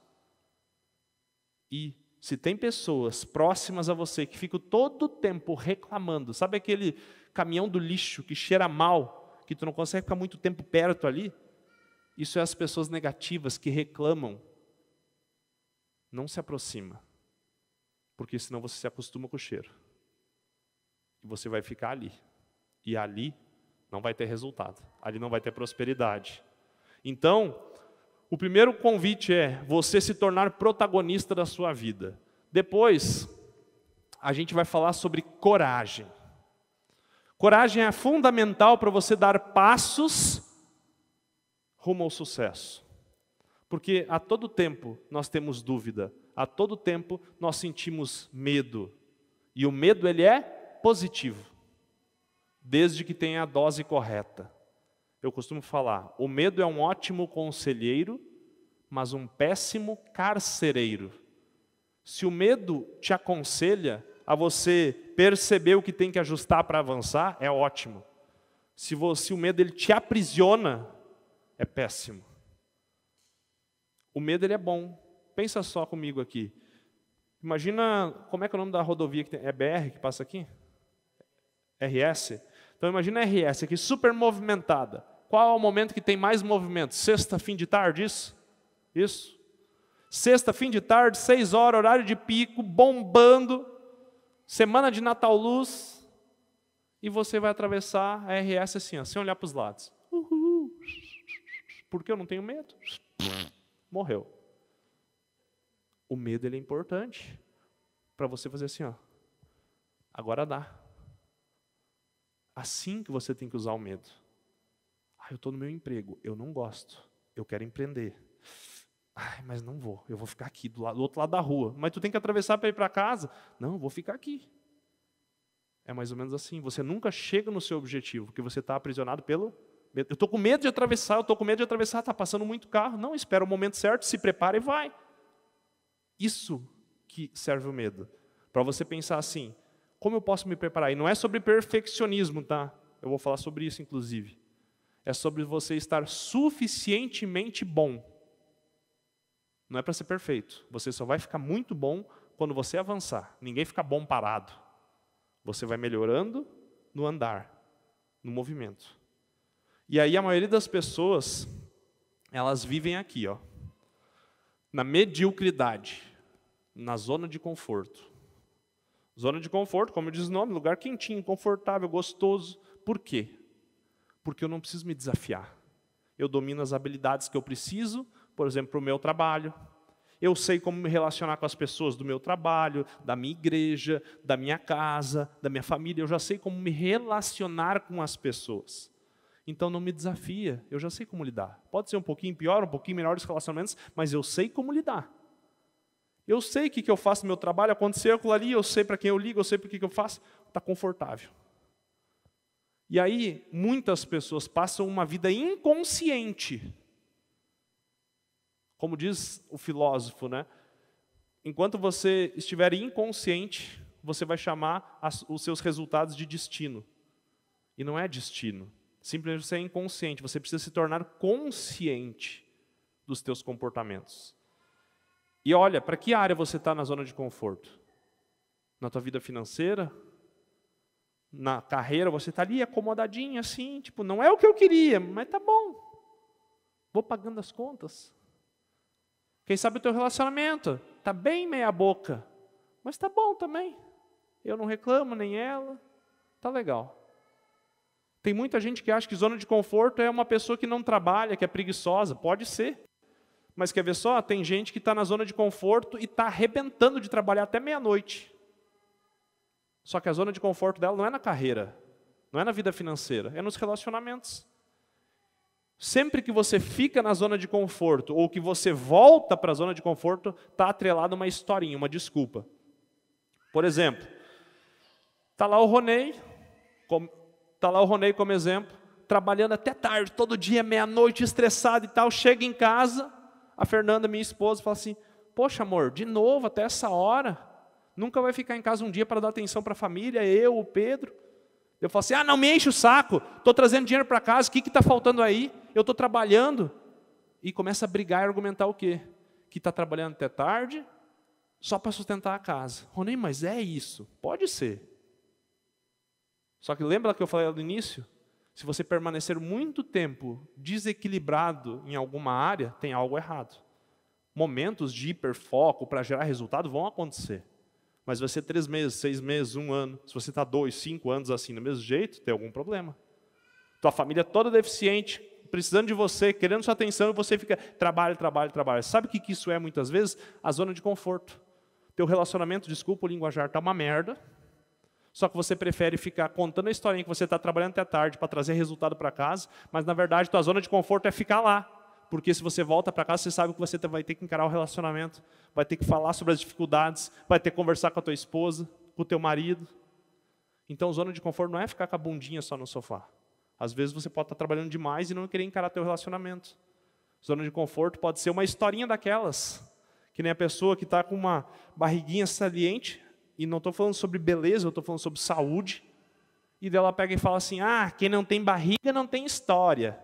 E se tem pessoas próximas a você que ficam todo o tempo reclamando, sabe aquele caminhão do lixo que cheira mal, que tu não consegue ficar muito tempo perto ali? Isso é as pessoas negativas que reclamam. Não se aproxima, porque senão você se acostuma com o cheiro. E você vai ficar ali. E ali não vai ter resultado. Ali não vai ter prosperidade. Então, o primeiro convite é você se tornar protagonista da sua vida. Depois, a gente vai falar sobre coragem. Coragem é fundamental para você dar passos rumo ao sucesso. Porque a todo tempo nós temos dúvida, a todo tempo nós sentimos medo. E o medo ele é positivo, desde que tenha a dose correta. Eu costumo falar, o medo é um ótimo conselheiro, mas um péssimo carcereiro. Se o medo te aconselha a você perceber o que tem que ajustar para avançar, é ótimo. Se o medo ele te aprisiona, é péssimo. O medo ele é bom. Pensa só comigo aqui. Imagina, como é que é o nome da rodovia que tem? É BR que passa aqui? RS? Então imagina a RS aqui, super movimentada. Qual é o momento que tem mais movimento? Sexta, fim de tarde, isso? Isso. Sexta, fim de tarde, 6 horas, horário de pico, bombando. Semana de Natal Luz. E você vai atravessar a RS assim, ó, sem olhar para os lados. Uhul. Porque eu não tenho medo. Morreu. O medo ele é importante para você fazer assim, ó. Agora dá. Assim que você tem que usar o medo. Eu estou no meu emprego, eu não gosto, eu quero empreender. Mas não vou, eu vou ficar aqui do outro lado da rua. Mas tu tem que atravessar para ir para casa? Não, eu vou ficar aqui. É mais ou menos assim, você nunca chega no seu objetivo, porque você está aprisionado pelo medo. Eu estou com medo de atravessar, está passando muito carro. Não, espera o momento certo, se prepara e vai. Isso que serve o medo. Para você pensar assim, como eu posso me preparar? E não é sobre perfeccionismo, tá? Eu vou falar sobre isso, inclusive. É sobre você estar suficientemente bom. Não é para ser perfeito. Você só vai ficar muito bom quando você avançar. Ninguém fica bom parado. Você vai melhorando no andar, no movimento. E aí a maioria das pessoas, elas vivem aqui, ó, na mediocridade, na zona de conforto. Zona de conforto, como diz o nome, lugar quentinho, confortável, gostoso. Por quê? Porque eu não preciso me desafiar. Eu domino as habilidades que eu preciso, por exemplo, para o meu trabalho. Eu sei como me relacionar com as pessoas do meu trabalho, da minha igreja, da minha casa, da minha família. Eu já sei como me relacionar com as pessoas. Então não me desafia, eu já sei como lidar. Pode ser um pouquinho pior, um pouquinho melhor os relacionamentos, mas eu sei como lidar. Eu sei o que eu faço no meu trabalho, aconteceu aquilo ali, eu sei para quem eu ligo, eu sei para que eu faço. Está confortável. E aí, muitas pessoas passam uma vida inconsciente. Como diz o filósofo, né? Enquanto você estiver inconsciente, você vai chamar os seus resultados de destino. E não é destino. Simplesmente você é inconsciente. Você precisa se tornar consciente dos teus comportamentos. E olha, para que área você está na zona de conforto? Na tua vida financeira? Na carreira, você está ali acomodadinho assim, tipo, não é o que eu queria, mas tá bom. Vou pagando as contas. Quem sabe o teu relacionamento está bem meia boca, mas tá bom também. Eu não reclamo, nem ela. Tá legal. Tem muita gente que acha que zona de conforto é uma pessoa que não trabalha, que é preguiçosa. Pode ser. Mas quer ver só? Tem gente que está na zona de conforto e está arrebentando de trabalhar até meia-noite. Só que a zona de conforto dela não é na carreira, não é na vida financeira, é nos relacionamentos. Sempre que você fica na zona de conforto, ou que você volta para a zona de conforto, está atrelado uma historinha, uma desculpa. Por exemplo, está lá o Ronei como exemplo, trabalhando até tarde, todo dia, meia-noite, estressado e tal, chega em casa, a Fernanda, minha esposa, fala assim, poxa amor, de novo, até essa hora? Nunca vai ficar em casa um dia para dar atenção para a família, eu, o Pedro. Eu falo assim, não me enche o saco, estou trazendo dinheiro para casa, o que está faltando aí? Eu estou trabalhando. E começa a brigar e argumentar o quê? Que está trabalhando até tarde, só para sustentar a casa. Ronei, mas é isso, pode ser. Só que lembra que eu falei no início? Se você permanecer muito tempo desequilibrado em alguma área, tem algo errado. Momentos de hiperfoco para gerar resultado vão acontecer. Mas vai ser 3 meses, 6 meses, 1 ano. Se você está 2, 5 anos assim, do mesmo jeito, tem algum problema. Tua família toda deficiente, precisando de você, querendo sua atenção, e você fica, trabalho. Sabe o que isso é, muitas vezes? A zona de conforto. Teu relacionamento, desculpa o linguajar, está uma merda. Só que você prefere ficar contando a historinha que você está trabalhando até tarde para trazer resultado para casa, mas, na verdade, tua zona de conforto é ficar lá. Porque se você volta para casa, você sabe que você vai ter que encarar o relacionamento, vai ter que falar sobre as dificuldades, vai ter que conversar com a tua esposa, com o teu marido. Então, zona de conforto não é ficar com a bundinha só no sofá. Às vezes você pode estar trabalhando demais e não querer encarar teu relacionamento. Zona de conforto pode ser uma historinha daquelas, que nem a pessoa que está com uma barriguinha saliente, e não estou falando sobre beleza, eu estou falando sobre saúde, e dela pega e fala assim, quem não tem barriga não tem história.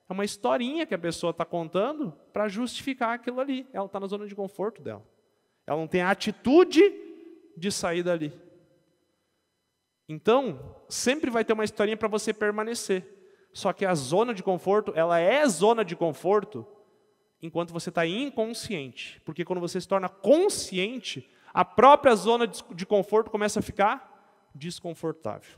É uma historinha que a pessoa está contando para justificar aquilo ali. Ela está na zona de conforto dela. Ela não tem a atitude de sair dali. Então, sempre vai ter uma historinha para você permanecer. Só que a zona de conforto, ela é zona de conforto enquanto você está inconsciente. Porque quando você se torna consciente, a própria zona de conforto começa a ficar desconfortável.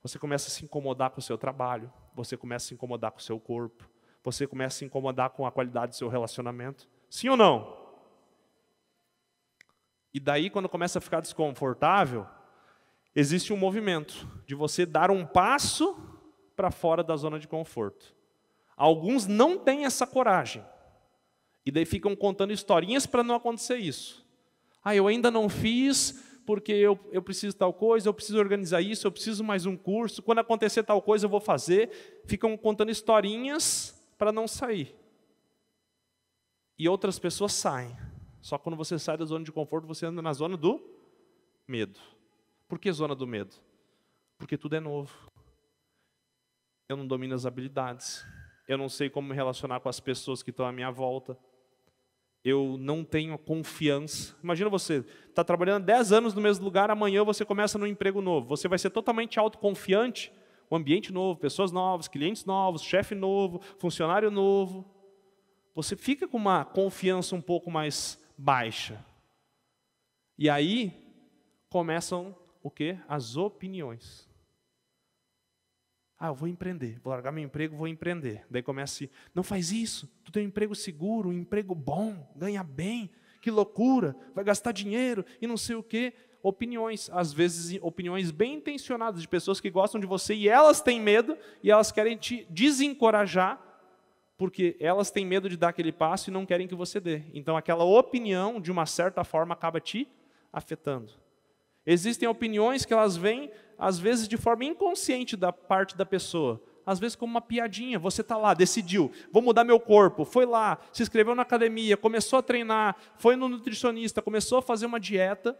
Você começa a se incomodar com o seu trabalho, você começa a se incomodar com o seu corpo, você começa a se incomodar com a qualidade do seu relacionamento. Sim ou não? E daí, quando começa a ficar desconfortável, existe um movimento de você dar um passo para fora da zona de conforto. Alguns não têm essa coragem. E daí ficam contando historinhas para não acontecer isso. Eu ainda não fiz porque eu preciso de tal coisa, eu preciso organizar isso, eu preciso mais um curso, quando acontecer tal coisa eu vou fazer. Ficam contando historinhas para não sair. E outras pessoas saem. Só quando você sai da zona de conforto, você anda na zona do medo. Por que zona do medo? Porque tudo é novo. Eu não domino as habilidades. Eu não sei como me relacionar com as pessoas que estão à minha volta. Eu não tenho confiança. Imagina você, está trabalhando 10 anos no mesmo lugar, amanhã você começa num emprego novo. Você vai ser totalmente autoconfiante, um ambiente novo, pessoas novas, clientes novos, chefe novo, funcionário novo. Você fica com uma confiança um pouco mais baixa. E aí começam o quê? As opiniões. Eu vou empreender, vou largar meu emprego, vou empreender. Daí começa assim, não faz isso, tu tem um emprego seguro, um emprego bom, ganha bem, que loucura, vai gastar dinheiro e não sei o quê. Opiniões, às vezes opiniões bem intencionadas de pessoas que gostam de você e elas têm medo e elas querem te desencorajar porque elas têm medo de dar aquele passo e não querem que você dê. Então aquela opinião, de uma certa forma, acaba te afetando. Existem opiniões que elas vêm, às vezes, de forma inconsciente da parte da pessoa. Às vezes como uma piadinha. Você está lá, decidiu, vou mudar meu corpo. Foi lá, se inscreveu na academia, começou a treinar, foi no nutricionista, começou a fazer uma dieta.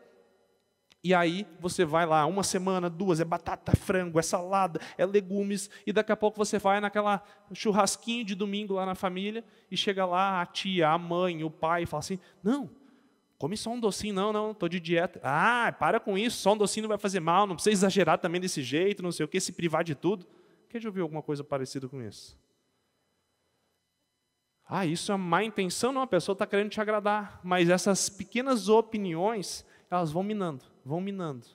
E aí você vai lá, uma semana, 2, é batata, frango, é salada, é legumes. E daqui a pouco você vai naquela churrasquinho de domingo lá na família. E chega lá a tia, a mãe, o pai e fala assim, não, come só um docinho, não, estou de dieta. Para com isso, só um docinho não vai fazer mal, não precisa exagerar também desse jeito, não sei o quê, se privar de tudo. Quem já ouviu alguma coisa parecida com isso? Isso é má intenção, não, a pessoa está querendo te agradar. Mas essas pequenas opiniões, elas vão minando, vão minando.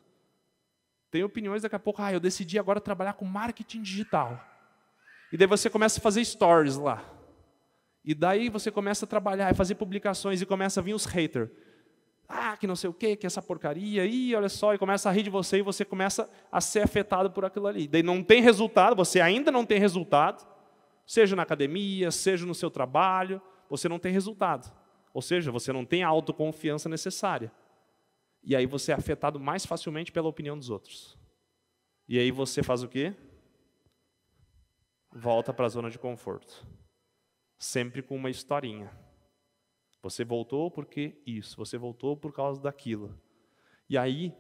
Tem opiniões, daqui a pouco, eu decidi agora trabalhar com marketing digital. E daí você começa a fazer stories lá. E daí você começa a trabalhar, a fazer publicações, e começa a vir os haters. Que não sei o quê, que essa porcaria, olha só, e começa a rir de você, e você começa a ser afetado por aquilo ali. Daí não tem resultado, você ainda não tem resultado, seja na academia, seja no seu trabalho, você não tem resultado. Ou seja, você não tem a autoconfiança necessária. E aí você é afetado mais facilmente pela opinião dos outros. E aí você faz o quê? Volta para a zona de conforto. Sempre com uma historinha. Você voltou porque isso, você voltou por causa daquilo. E aí,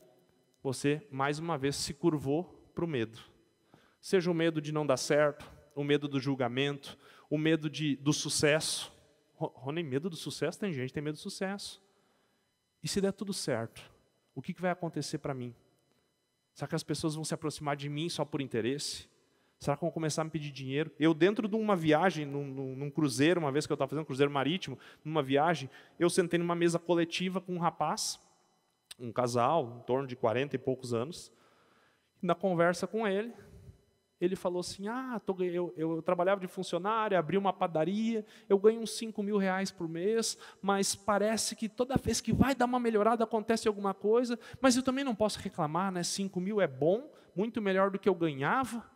você, mais uma vez, se curvou para o medo. Seja o medo de não dar certo, o medo do julgamento, o medo do sucesso. Rony, medo do sucesso? Tem gente que tem medo do sucesso. E se der tudo certo, o que vai acontecer para mim? Será que as pessoas vão se aproximar de mim só por interesse? Será que vão começar a me pedir dinheiro? Eu, dentro de uma viagem, num cruzeiro, uma vez que eu estava fazendo um cruzeiro marítimo, numa viagem, eu sentei numa mesa coletiva com um rapaz, um casal, em torno de 40 e poucos anos. Na conversa com ele, ele falou assim, eu trabalhava de funcionário, abri uma padaria, eu ganho uns 5 mil reais por mês, mas parece que toda vez que vai dar uma melhorada acontece alguma coisa, mas eu também não posso reclamar, né? 5 mil é bom, muito melhor do que eu ganhava.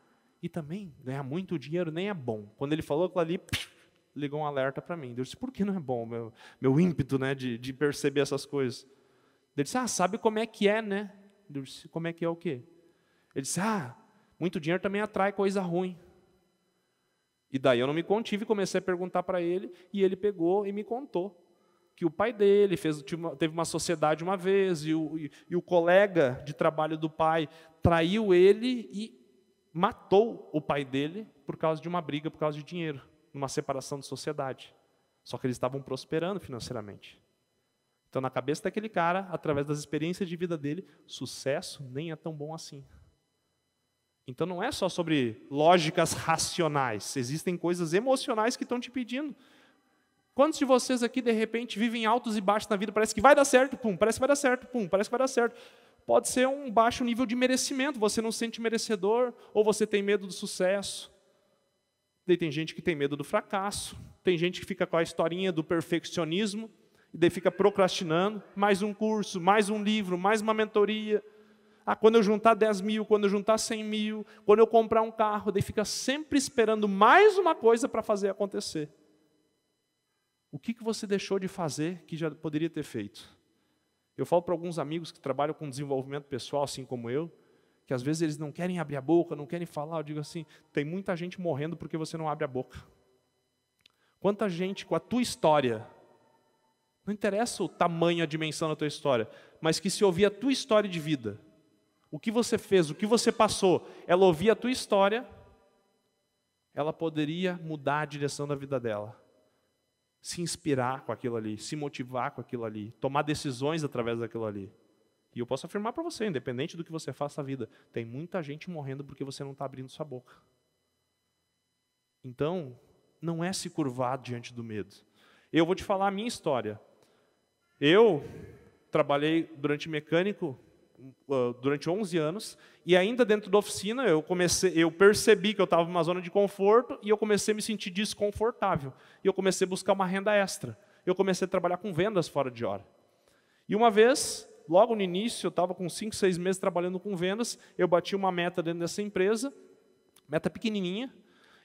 E também, ganhar muito dinheiro nem é bom. Quando ele falou aquilo ali, ligou um alerta para mim. Eu disse, por que não é bom? Meu ímpeto, né, de perceber essas coisas. Ele disse, sabe como é que é, né? Eu disse, como é que é o quê? Ele disse, muito dinheiro também atrai coisa ruim. E daí eu não me contive, comecei a perguntar para ele, e ele pegou e me contou que o pai dele teve uma sociedade uma vez, e o colega de trabalho do pai traiu ele e matou o pai dele por causa de uma briga, por causa de dinheiro, numa separação de sociedade. Só que eles estavam prosperando financeiramente. Então, na cabeça daquele cara, através das experiências de vida dele, sucesso nem é tão bom assim. Então, não é só sobre lógicas racionais. Existem coisas emocionais que estão te pedindo. Quantos de vocês aqui, de repente, vivem altos e baixos na vida? Parece que vai dar certo, pum, parece que vai dar certo, pum, parece que vai dar certo. Pode ser um baixo nível de merecimento, você não se sente merecedor, ou você tem medo do sucesso. Daí tem gente que tem medo do fracasso, tem gente que fica com a historinha do perfeccionismo, e daí fica procrastinando, mais um curso, mais um livro, mais uma mentoria, Quando eu juntar 10 mil, quando eu juntar 100 mil, quando eu comprar um carro, daí fica sempre esperando mais uma coisa para fazer acontecer. O que você deixou de fazer que já poderia ter feito? Eu falo para alguns amigos que trabalham com desenvolvimento pessoal, assim como eu, que às vezes eles não querem abrir a boca, não querem falar. Eu digo assim, tem muita gente morrendo porque você não abre a boca. Quanta gente com a tua história, não interessa o tamanho, a dimensão da tua história, mas que se ouvir a tua história de vida, o que você fez, o que você passou, ela ouvir a tua história, ela poderia mudar a direção da vida dela. Se inspirar com aquilo ali, se motivar com aquilo ali, tomar decisões através daquilo ali. E eu posso afirmar para você, independente do que você faça na vida, tem muita gente morrendo porque você não está abrindo sua boca. Então, não é se curvar diante do medo. Eu vou te falar a minha história. Eu trabalhei mecânico durante 11 anos, e ainda dentro da oficina eu percebi que eu estava numa zona de conforto e eu comecei a me sentir desconfortável. E eu comecei a buscar uma renda extra. Eu comecei a trabalhar com vendas fora de hora. E uma vez, logo no início, eu estava com 5, 6 meses trabalhando com vendas, eu bati uma meta dentro dessa empresa, meta pequenininha,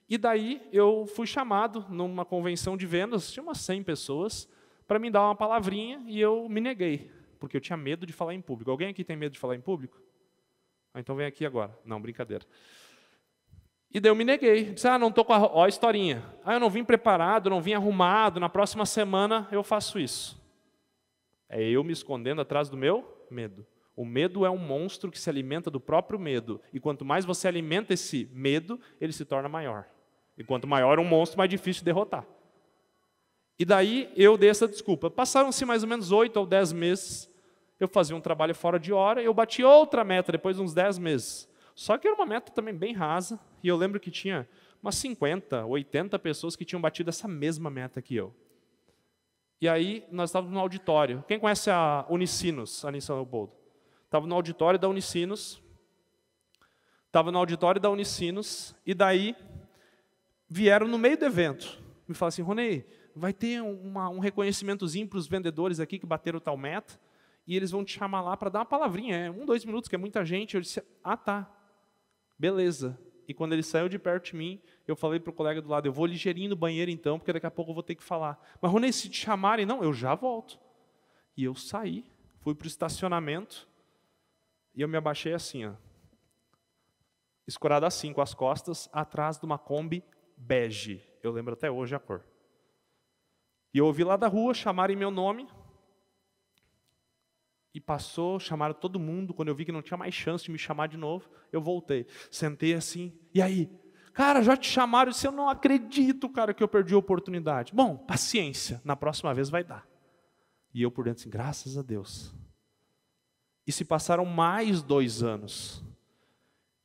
e daí eu fui chamado numa convenção de vendas, tinha umas 100 pessoas, para me dar uma palavrinha, e eu me neguei, porque eu tinha medo de falar em público. Alguém aqui tem medo de falar em público? Então vem aqui agora. Não, brincadeira. E daí eu me neguei. Disse, não estou com a historinha. Eu não vim preparado, não vim arrumado, na próxima semana eu faço isso. É eu me escondendo atrás do meu medo. O medo é um monstro que se alimenta do próprio medo. E quanto mais você alimenta esse medo, ele se torna maior. E quanto maior um monstro, mais difícil de derrotar. E daí eu dei essa desculpa. Passaram-se mais ou menos 8 ou 10 meses. Eu fazia um trabalho fora de hora, eu bati outra meta depois de uns 10 meses. Só que era uma meta também bem rasa, e eu lembro que tinha umas 50, 80 pessoas que tinham batido essa mesma meta que eu. E aí nós estávamos no auditório. Quem conhece a Unicinos, ali em São Leopoldo? Estava no auditório da Unicinos. E daí vieram no meio do evento. Me falaram assim, Ronei, vai ter um reconhecimentozinho para os vendedores aqui que bateram tal meta, e eles vão te chamar lá para dar uma palavrinha, 1, 2 minutos, que é muita gente. Eu disse, tá, beleza. E quando ele saiu de perto de mim, eu falei para o colega do lado, eu vou ligeirinho no banheiro então, porque daqui a pouco eu vou ter que falar. Mas, Ronei, se te chamarem, não, eu já volto. E eu saí, fui para o estacionamento, e eu me abaixei assim, escorado assim, com as costas, atrás de uma Kombi bege. Eu lembro até hoje a cor. E eu ouvi lá da rua chamarem meu nome, e passou, chamaram todo mundo. Quando eu vi que não tinha mais chance de me chamar de novo, eu voltei. Sentei assim, e aí? Cara, já te chamaram? Eu disse, eu não acredito, cara, que eu perdi a oportunidade. Bom, paciência, na próxima vez vai dar. E eu por dentro assim, graças a Deus. E se passaram mais 2 anos.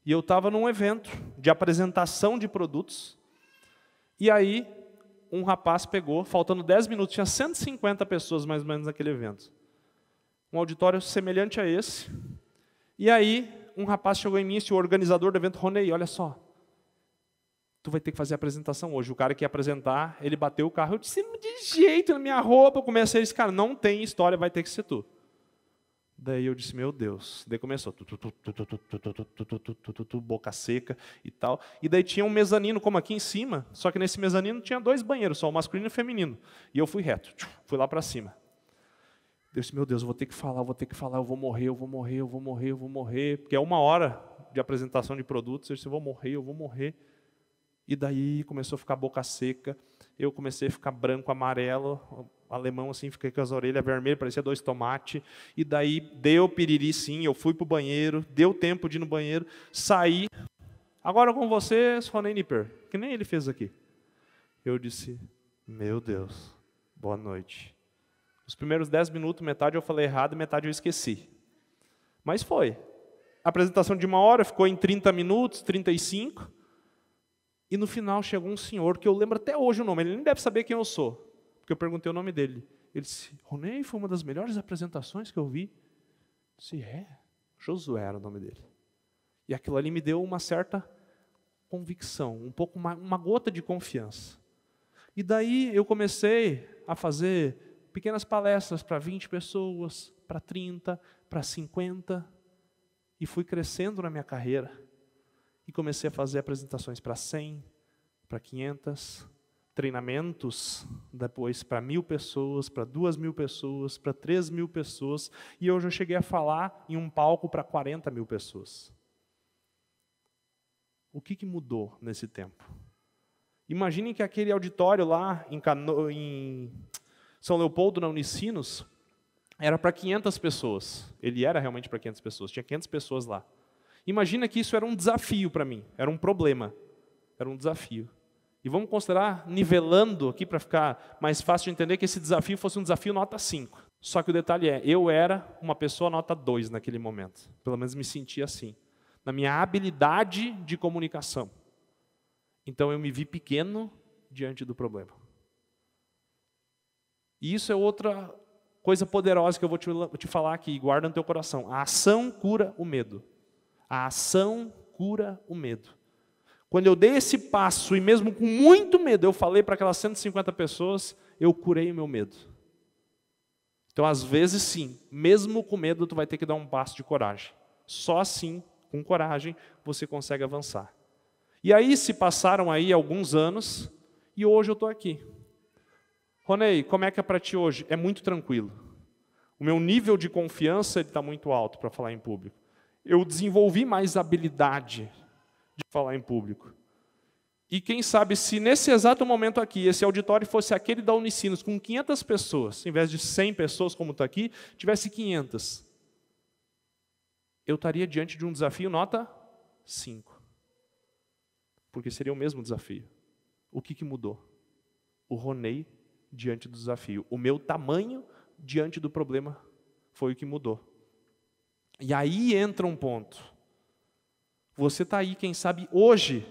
E eu estava num evento de apresentação de produtos, e aí um rapaz pegou, faltando 10 minutos, tinha 150 pessoas mais ou menos naquele evento. Um auditório semelhante a esse. E aí, um rapaz chegou em mim, o organizador do evento, Ronei, olha só, tu vai ter que fazer a apresentação hoje. O cara que ia apresentar, ele bateu o carro. Eu disse, de jeito, na minha roupa. Eu comecei a dizer, cara, não tem história, vai ter que ser tu. Daí eu disse, meu Deus. Daí começou, boca seca e tal. E daí tinha um mezanino, como aqui em cima, só que nesse mezanino tinha 2 banheiros, só o masculino e o feminino. E eu fui reto, fui lá para cima. Eu disse, meu Deus, eu vou ter que falar, eu vou morrer. Porque é 1 hora de apresentação de produtos, eu disse, eu vou morrer. E daí começou a ficar boca seca, eu comecei a ficar branco, amarelo, alemão assim, fiquei com as orelhas vermelhas, parecia 2 tomates. E daí deu piriri sim, eu fui para o banheiro, deu tempo de ir no banheiro, saí. Agora com vocês, Ronei Nipper, que nem ele fez aqui. Eu disse, meu Deus, boa noite. Os primeiros 10 minutos, metade eu falei errado e metade eu esqueci. Mas foi. A apresentação de 1 hora ficou em 30 minutos, 35. E no final chegou um senhor, que eu lembro até hoje o nome, ele nem deve saber quem eu sou, porque eu perguntei o nome dele. Ele disse, Ronei, foi uma das melhores apresentações que eu vi. Eu disse, Josué era o nome dele. E aquilo ali me deu uma certa convicção, uma gota de confiança. E daí eu comecei a fazer pequenas palestras para 20 pessoas, para 30, para 50. E fui crescendo na minha carreira. E comecei a fazer apresentações para 100, para 500, treinamentos, depois para 1.000 pessoas, para 2.000 pessoas, para 3.000 pessoas. E hoje eu cheguei a falar em um palco para 40.000 pessoas. O que mudou nesse tempo? Imaginem que aquele auditório lá em São Leopoldo, na Unicinos, era para 500 pessoas. Ele era realmente para 500 pessoas, tinha 500 pessoas lá. Imagina que isso era um desafio para mim, era um problema, era um desafio. E vamos considerar, nivelando aqui para ficar mais fácil de entender, que esse desafio fosse um desafio nota 5. Só que o detalhe é, eu era uma pessoa nota 2 naquele momento. Pelo menos me sentia assim. Na minha habilidade de comunicação. Então eu me vi pequeno diante do problema. E isso é outra coisa poderosa que eu vou te falar aqui, guarda no teu coração. A ação cura o medo. A ação cura o medo. Quando eu dei esse passo, e mesmo com muito medo, eu falei para aquelas 150 pessoas, eu curei o meu medo. Então, às vezes, sim, mesmo com medo, tu vai ter que dar um passo de coragem. Só assim, com coragem, você consegue avançar. E aí, se passaram aí alguns anos, e hoje eu estou aqui. Ronei, como é que é para ti hoje? É muito tranquilo. O meu nível de confiança está muito alto para falar em público. Eu desenvolvi mais habilidade de falar em público. E quem sabe se nesse exato momento aqui, esse auditório fosse aquele da Unicinos, com 500 pessoas, em vez de 100 pessoas como está aqui, tivesse 500. Eu estaria diante de um desafio nota 5. Porque seria o mesmo desafio. O que mudou? O Ronei diante do desafio. O meu tamanho diante do problema foi o que mudou. E aí entra um ponto. Você está aí, quem sabe, hoje,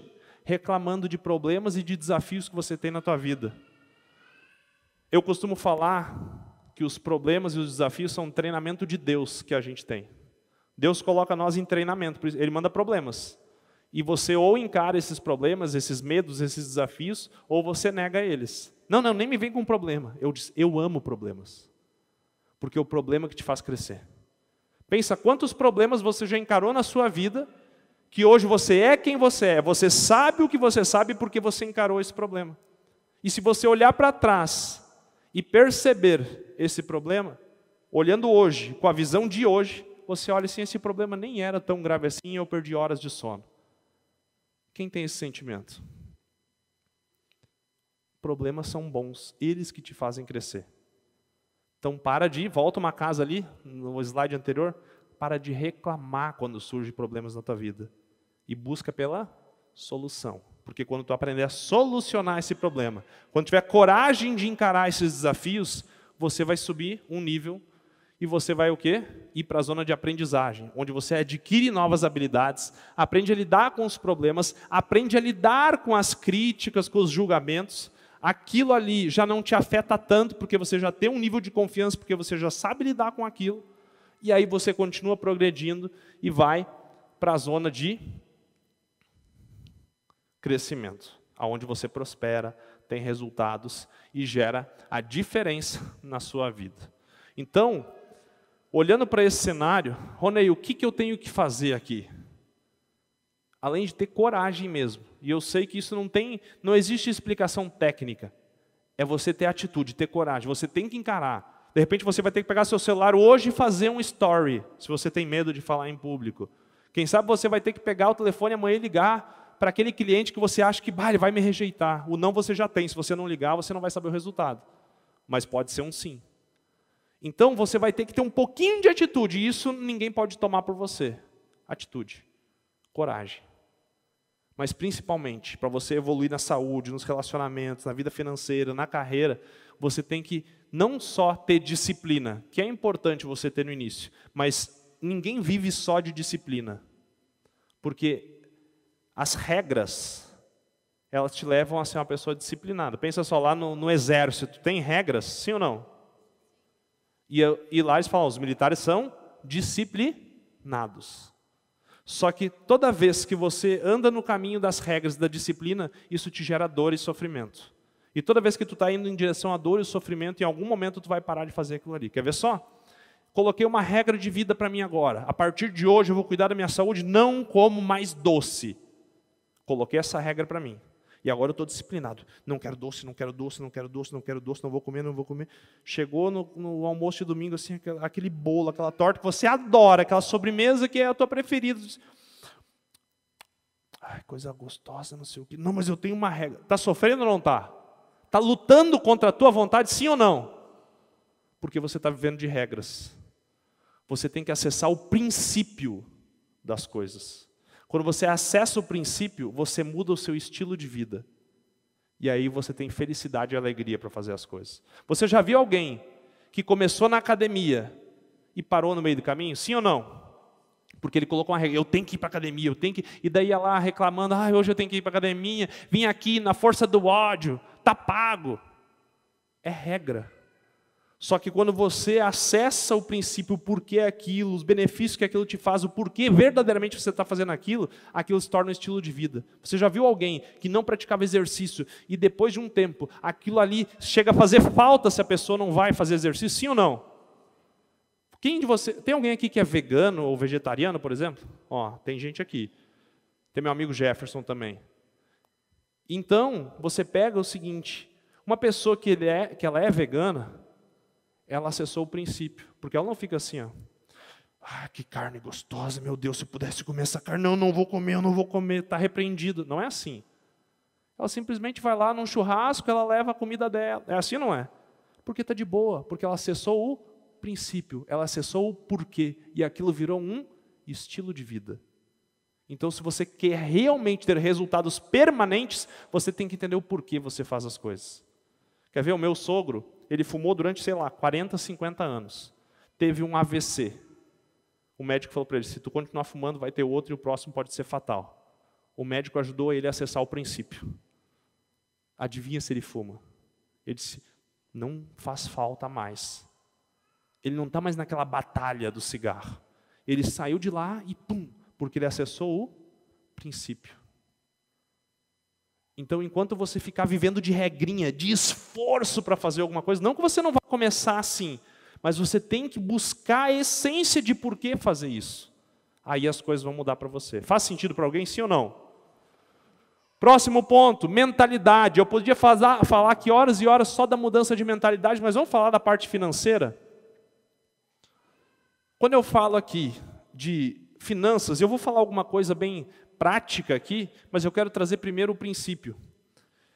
reclamando de problemas e de desafios que você tem na tua vida. Eu costumo falar que os problemas e os desafios são um treinamento de Deus que a gente tem. Deus coloca nós em treinamento, Ele manda problemas. E você ou encara esses problemas, esses medos, esses desafios, ou você nega eles. Não, nem me vem com problema. Eu amo problemas. Porque é o problema que te faz crescer. Pensa quantos problemas você já encarou na sua vida, que hoje você é quem você é. Você sabe o que você sabe porque você encarou esse problema. E se você olhar para trás e perceber esse problema, olhando hoje, com a visão de hoje, você olha assim, esse problema nem era tão grave assim e eu perdi horas de sono. Quem tem esse sentimento? Problemas são bons, eles que te fazem crescer. Então volta uma casa ali, no slide anterior, para de reclamar quando surgem problemas na tua vida. E busca pela solução. Porque quando tu aprender a solucionar esse problema, quando tiver coragem de encarar esses desafios, você vai subir um nível e você vai o quê? Ir para a zona de aprendizagem, onde você adquire novas habilidades, aprende a lidar com os problemas, aprende a lidar com as críticas, com os julgamentos. Aquilo ali já não te afeta tanto, porque você já tem um nível de confiança, porque você já sabe lidar com aquilo. E aí você continua progredindo e vai para a zona de crescimento, onde você prospera, tem resultados e gera a diferença na sua vida. Então, olhando para esse cenário, Ronei, o que eu tenho que fazer aqui? Além de ter coragem mesmo, e eu sei que isso não existe explicação técnica, é você ter atitude, ter coragem, você tem que encarar. De repente você vai ter que pegar seu celular hoje e fazer um story, se você tem medo de falar em público. Quem sabe você vai ter que pegar o telefone amanhã e ligar para aquele cliente que você acha que ele vai me rejeitar. O não você já tem, se você não ligar, você não vai saber o resultado. Mas pode ser um sim. Então você vai ter que ter um pouquinho de atitude, e isso ninguém pode tomar por você. Atitude, coragem. Mas principalmente, para você evoluir na saúde, nos relacionamentos, na vida financeira, na carreira, você tem que não só ter disciplina, que é importante você ter no início, mas ninguém vive só de disciplina. Porque as regras, elas te levam a ser uma pessoa disciplinada. Pensa só, lá no exército, tem regras, sim ou não? E lá eles falam, os militares são disciplinados. Só que toda vez que você anda no caminho das regras da disciplina, isso te gera dor e sofrimento. E toda vez que tu está indo em direção à dor e sofrimento, em algum momento tu vai parar de fazer aquilo ali. Quer ver só? Coloquei uma regra de vida para mim agora. A partir de hoje eu vou cuidar da minha saúde, não como mais doce. Coloquei essa regra para mim. E agora eu estou disciplinado. Não quero doce, não quero doce, não quero doce, não quero doce, não vou comer, não vou comer. Chegou no almoço de domingo, assim, aquele bolo, aquela torta que você adora, aquela sobremesa que é a tua preferida. Ai, coisa gostosa, não sei o quê. Não, mas eu tenho uma regra. Está sofrendo ou não está? Está lutando contra a tua vontade, sim ou não? Porque você está vivendo de regras. Você tem que acessar o princípio das coisas. Quando você acessa o princípio, você muda o seu estilo de vida. E aí você tem felicidade e alegria para fazer as coisas. Você já viu alguém que começou na academia e parou no meio do caminho? Sim ou não? Porque ele colocou uma regra, eu tenho que ir para a academia, eu tenho que... E daí ia lá reclamando, hoje eu tenho que ir para a academia, vim aqui na força do ódio, está pago. É regra. Só que quando você acessa o princípio, o porquê aquilo, os benefícios que aquilo te faz, o porquê verdadeiramente você está fazendo aquilo, aquilo se torna um estilo de vida. Você já viu alguém que não praticava exercício e depois de um tempo, aquilo ali chega a fazer falta se a pessoa não vai fazer exercício? Sim ou não? Quem de você... Tem alguém aqui que é vegano ou vegetariano, por exemplo? Tem gente aqui. Tem meu amigo Jefferson também. Então, você pega o seguinte, uma pessoa que ela é vegana, ela acessou o princípio, porque ela não fica assim, que carne gostosa, meu Deus, se eu pudesse comer essa carne, não vou comer, eu não vou comer, está repreendido. Não é assim. Ela simplesmente vai lá num churrasco, ela leva a comida dela. É assim, não é? Porque está de boa, porque ela acessou o princípio, ela acessou o porquê, e aquilo virou um estilo de vida. Então, se você quer realmente ter resultados permanentes, você tem que entender o porquê você faz as coisas. Quer ver? O meu sogro, ele fumou durante, 40, 50 anos. Teve um AVC. O médico falou para ele, se tu continuar fumando, vai ter outro e o próximo pode ser fatal. O médico ajudou ele a acessar o princípio. Adivinha se ele fuma? Ele disse, não faz falta mais. Ele não está mais naquela batalha do cigarro. Ele saiu de lá e pum, porque ele acessou o princípio. Então, enquanto você ficar vivendo de regrinha, de esforço para fazer alguma coisa, não que você não vá começar assim, mas você tem que buscar a essência de por que fazer isso. Aí as coisas vão mudar para você. Faz sentido para alguém, sim ou não? Próximo ponto, mentalidade. Eu podia falar aqui horas e horas só da mudança de mentalidade, mas vamos falar da parte financeira? Quando eu falo aqui de finanças, eu vou falar alguma coisa bem prática aqui, mas eu quero trazer primeiro o princípio.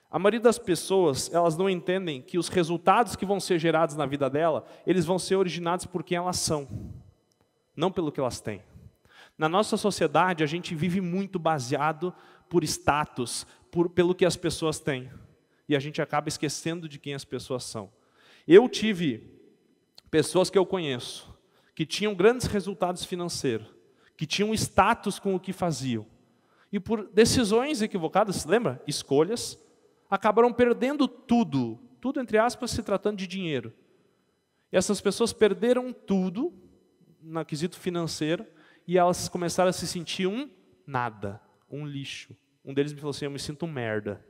A maioria das pessoas, elas não entendem que os resultados que vão ser gerados na vida dela, eles vão ser originados por quem elas são, não pelo que elas têm. Na nossa sociedade, a gente vive muito baseado por status, pelo que as pessoas têm. E a gente acaba esquecendo de quem as pessoas são. Eu tive pessoas que eu conheço, que tinham grandes resultados financeiros, que tinham status com o que faziam. E por decisões equivocadas, lembra? Escolhas, acabaram perdendo tudo. Tudo, entre aspas, se tratando de dinheiro. E essas pessoas perderam tudo, no quesito financeiro, e elas começaram a se sentir um nada, um lixo. Um deles me falou assim, eu me sinto um merda.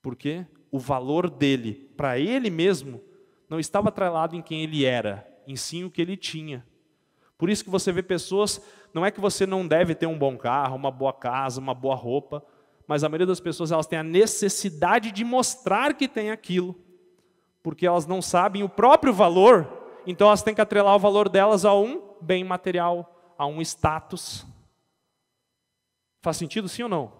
Por quê? O valor dele, para ele mesmo, não estava atrelado em quem ele era, em sim o que ele tinha. Por isso que você vê pessoas, não é que você não deve ter um bom carro, uma boa casa, uma boa roupa, mas a maioria das pessoas elas têm a necessidade de mostrar que tem aquilo, porque elas não sabem o próprio valor, então elas têm que atrelar o valor delas a um bem material, a um status. Faz sentido sim ou não?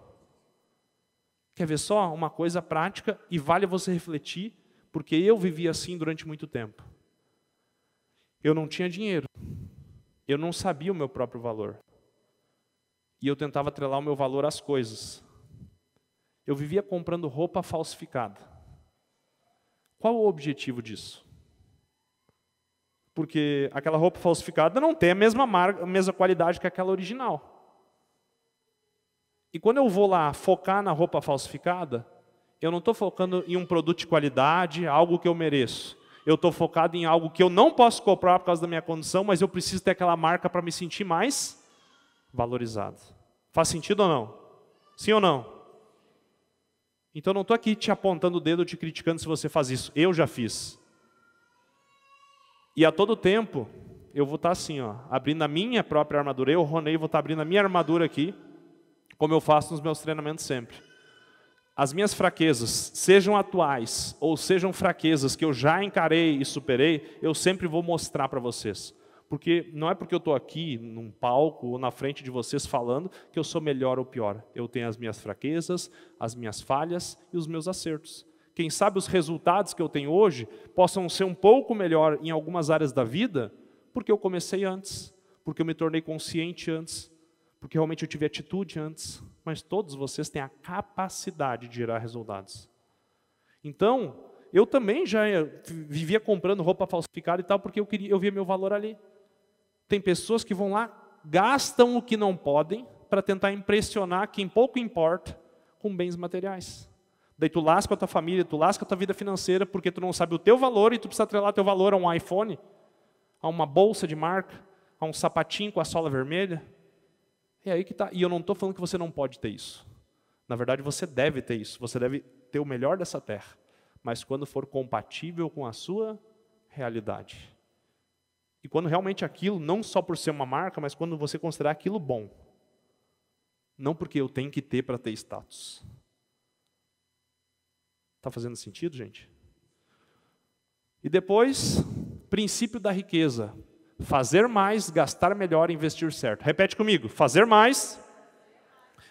Quer ver só uma coisa prática e vale você refletir, porque eu vivi assim durante muito tempo. Eu não tinha dinheiro. Eu não sabia o meu próprio valor. E eu tentava atrelar o meu valor às coisas. Eu vivia comprando roupa falsificada. Qual o objetivo disso? Porque aquela roupa falsificada não tem a mesma marca, a mesma qualidade que aquela original. E quando eu vou lá focar na roupa falsificada, eu não estou focando em um produto de qualidade, algo que eu mereço. Eu estou focado em algo que eu não posso comprar por causa da minha condição, mas eu preciso ter aquela marca para me sentir mais valorizado. Faz sentido ou não? Sim ou não? Então não estou aqui te apontando o dedo, te criticando se você faz isso. Eu já fiz. E a todo tempo, eu vou estar assim, ó, abrindo a minha própria armadura. Eu, Ronei, vou estar abrindo a minha armadura aqui, como eu faço nos meus treinamentos sempre. As minhas fraquezas, sejam atuais ou sejam fraquezas que eu já encarei e superei, eu sempre vou mostrar para vocês. Porque não é porque eu estou aqui num palco ou na frente de vocês falando que eu sou melhor ou pior. Eu tenho as minhas fraquezas, as minhas falhas e os meus acertos. Quem sabe os resultados que eu tenho hoje possam ser um pouco melhor em algumas áreas da vida, porque eu comecei antes, porque eu me tornei consciente antes, porque realmente eu tive atitude antes. Mas todos vocês têm a capacidade de gerar resultados. Então, eu também já vivia comprando roupa falsificada e tal, porque eu via meu valor ali. Tem pessoas que vão lá, gastam o que não podem, para tentar impressionar quem pouco importa, com bens materiais. Daí tu lasca a tua família, tu lasca a tua vida financeira, porque tu não sabe o teu valor, e tu precisa atrelar teu valor a um iPhone, a uma bolsa de marca, a um sapatinho com a sola vermelha. É aí que está. E eu não estou falando que você não pode ter isso. Na verdade, você deve ter isso. Você deve ter o melhor dessa terra. Mas quando for compatível com a sua realidade. E quando realmente aquilo, não só por ser uma marca, mas quando você considerar aquilo bom. Não porque eu tenho que ter para ter status. Está fazendo sentido, gente? E depois, princípio da riqueza. Fazer mais, gastar melhor, investir certo. Repete comigo. Fazer mais,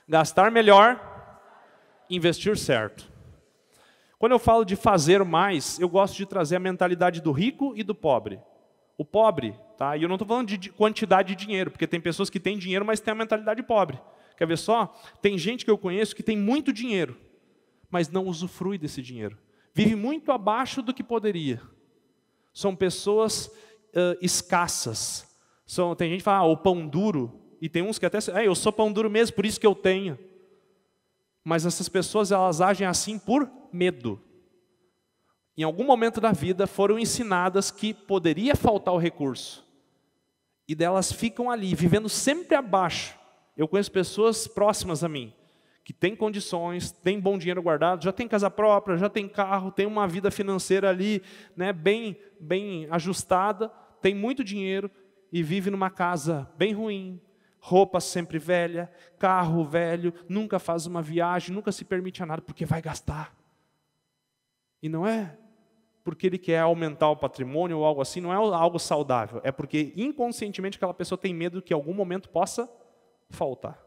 gastar melhor, investir certo. Quando eu falo de fazer mais, eu gosto de trazer a mentalidade do rico e do pobre. O pobre, tá? E eu não estou falando de quantidade de dinheiro, porque tem pessoas que têm dinheiro, mas têm a mentalidade pobre. Quer ver só? Tem gente que eu conheço que tem muito dinheiro, mas não usufrui desse dinheiro. Vive muito abaixo do que poderia. São pessoas escassas. Tem gente que fala, o pão duro, e tem uns que até, eu sou pão duro mesmo, por isso que eu tenho. Mas essas pessoas, elas agem assim por medo. Em algum momento da vida foram ensinadas que poderia faltar o recurso. E delas ficam ali, vivendo sempre abaixo. Eu conheço pessoas próximas a mim, que têm condições, têm bom dinheiro guardado, já tem casa própria, já tem carro, tem uma vida financeira ali, né, bem ajustada, tem muito dinheiro e vive numa casa bem ruim, roupa sempre velha, carro velho, nunca faz uma viagem, nunca se permite a nada, porque vai gastar. E não é porque ele quer aumentar o patrimônio ou algo assim, não é algo saudável, é porque inconscientemente aquela pessoa tem medo que em algum momento possa faltar.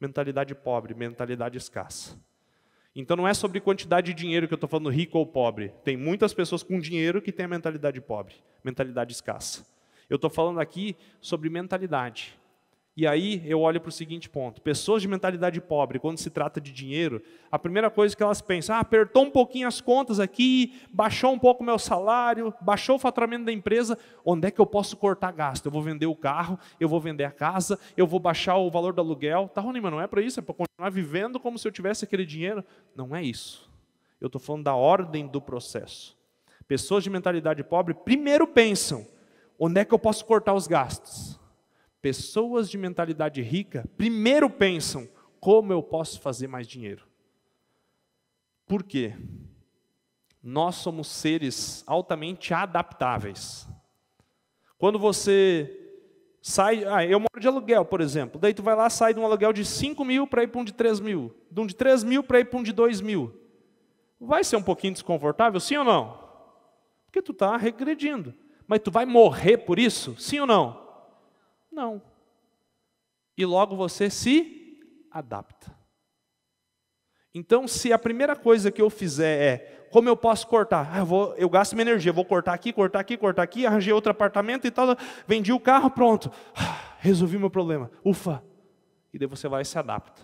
Mentalidade pobre, mentalidade escassa. Então não é sobre quantidade de dinheiro que eu estou falando rico ou pobre. Tem muitas pessoas com dinheiro que têm a mentalidade pobre, mentalidade escassa. Eu estou falando aqui sobre mentalidade. E aí eu olho para o seguinte ponto. Pessoas de mentalidade pobre, quando se trata de dinheiro, a primeira coisa que elas pensam, apertou um pouquinho as contas aqui, baixou um pouco o meu salário, baixou o faturamento da empresa, onde é que eu posso cortar gasto? Eu vou vender o carro, eu vou vender a casa, eu vou baixar o valor do aluguel. Tá, Rony, mas não é para isso, é para continuar vivendo como se eu tivesse aquele dinheiro. Não é isso. Eu estou falando da ordem do processo. Pessoas de mentalidade pobre primeiro pensam, onde é que eu posso cortar os gastos? Pessoas de mentalidade rica, primeiro pensam, como eu posso fazer mais dinheiro? Por quê? Nós somos seres altamente adaptáveis. Quando você sai, eu moro de aluguel, por exemplo, daí tu vai lá, sai de um aluguel de 5 mil para ir para um de 3 mil, de um de 3 mil para ir para um de 2 mil. Vai ser um pouquinho desconfortável, sim ou não? Porque tu está regredindo. Mas tu vai morrer por isso, sim ou não? Não. E logo você se adapta. Então, se a primeira coisa que eu fizer é, como eu posso cortar? Eu gasto minha energia, vou cortar aqui, cortar aqui, cortar aqui, arranjei outro apartamento e tal, vendi o carro, pronto. Resolvi meu problema. Ufa. E daí você vai e se adapta.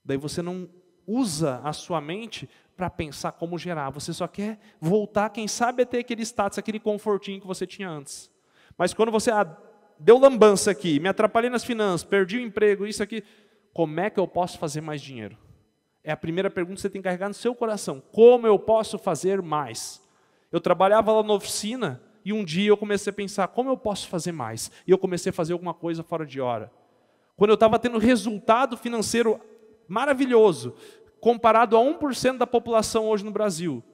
Daí você não usa a sua mente para pensar como gerar. Você só quer voltar, quem sabe, a ter aquele status, aquele confortinho que você tinha antes. Mas quando você deu lambança aqui, me atrapalhei nas finanças, perdi o emprego, isso aqui, como é que eu posso fazer mais dinheiro? É a primeira pergunta que você tem que carregar no seu coração. Como eu posso fazer mais? Eu trabalhava lá na oficina e um dia eu comecei a pensar, como eu posso fazer mais? E eu comecei a fazer alguma coisa fora de hora. Quando eu estava tendo resultado financeiro maravilhoso, comparado a 1% da população hoje no Brasil,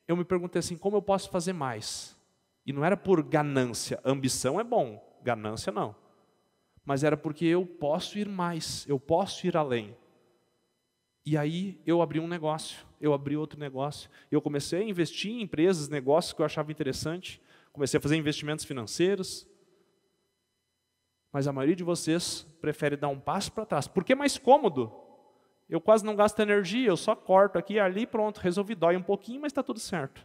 eu me perguntei assim, como eu posso fazer mais? E não era por ganância, ambição é bom, ganância não. Mas era porque eu posso ir mais, eu posso ir além. E aí eu abri um negócio, eu abri outro negócio. Eu comecei a investir em empresas, negócios que eu achava interessante. Comecei a fazer investimentos financeiros. Mas a maioria de vocês prefere dar um passo para trás. Porque é mais cômodo. Eu quase não gasto energia, eu só corto aqui e ali, pronto, resolvi. Dói um pouquinho, mas está tudo certo.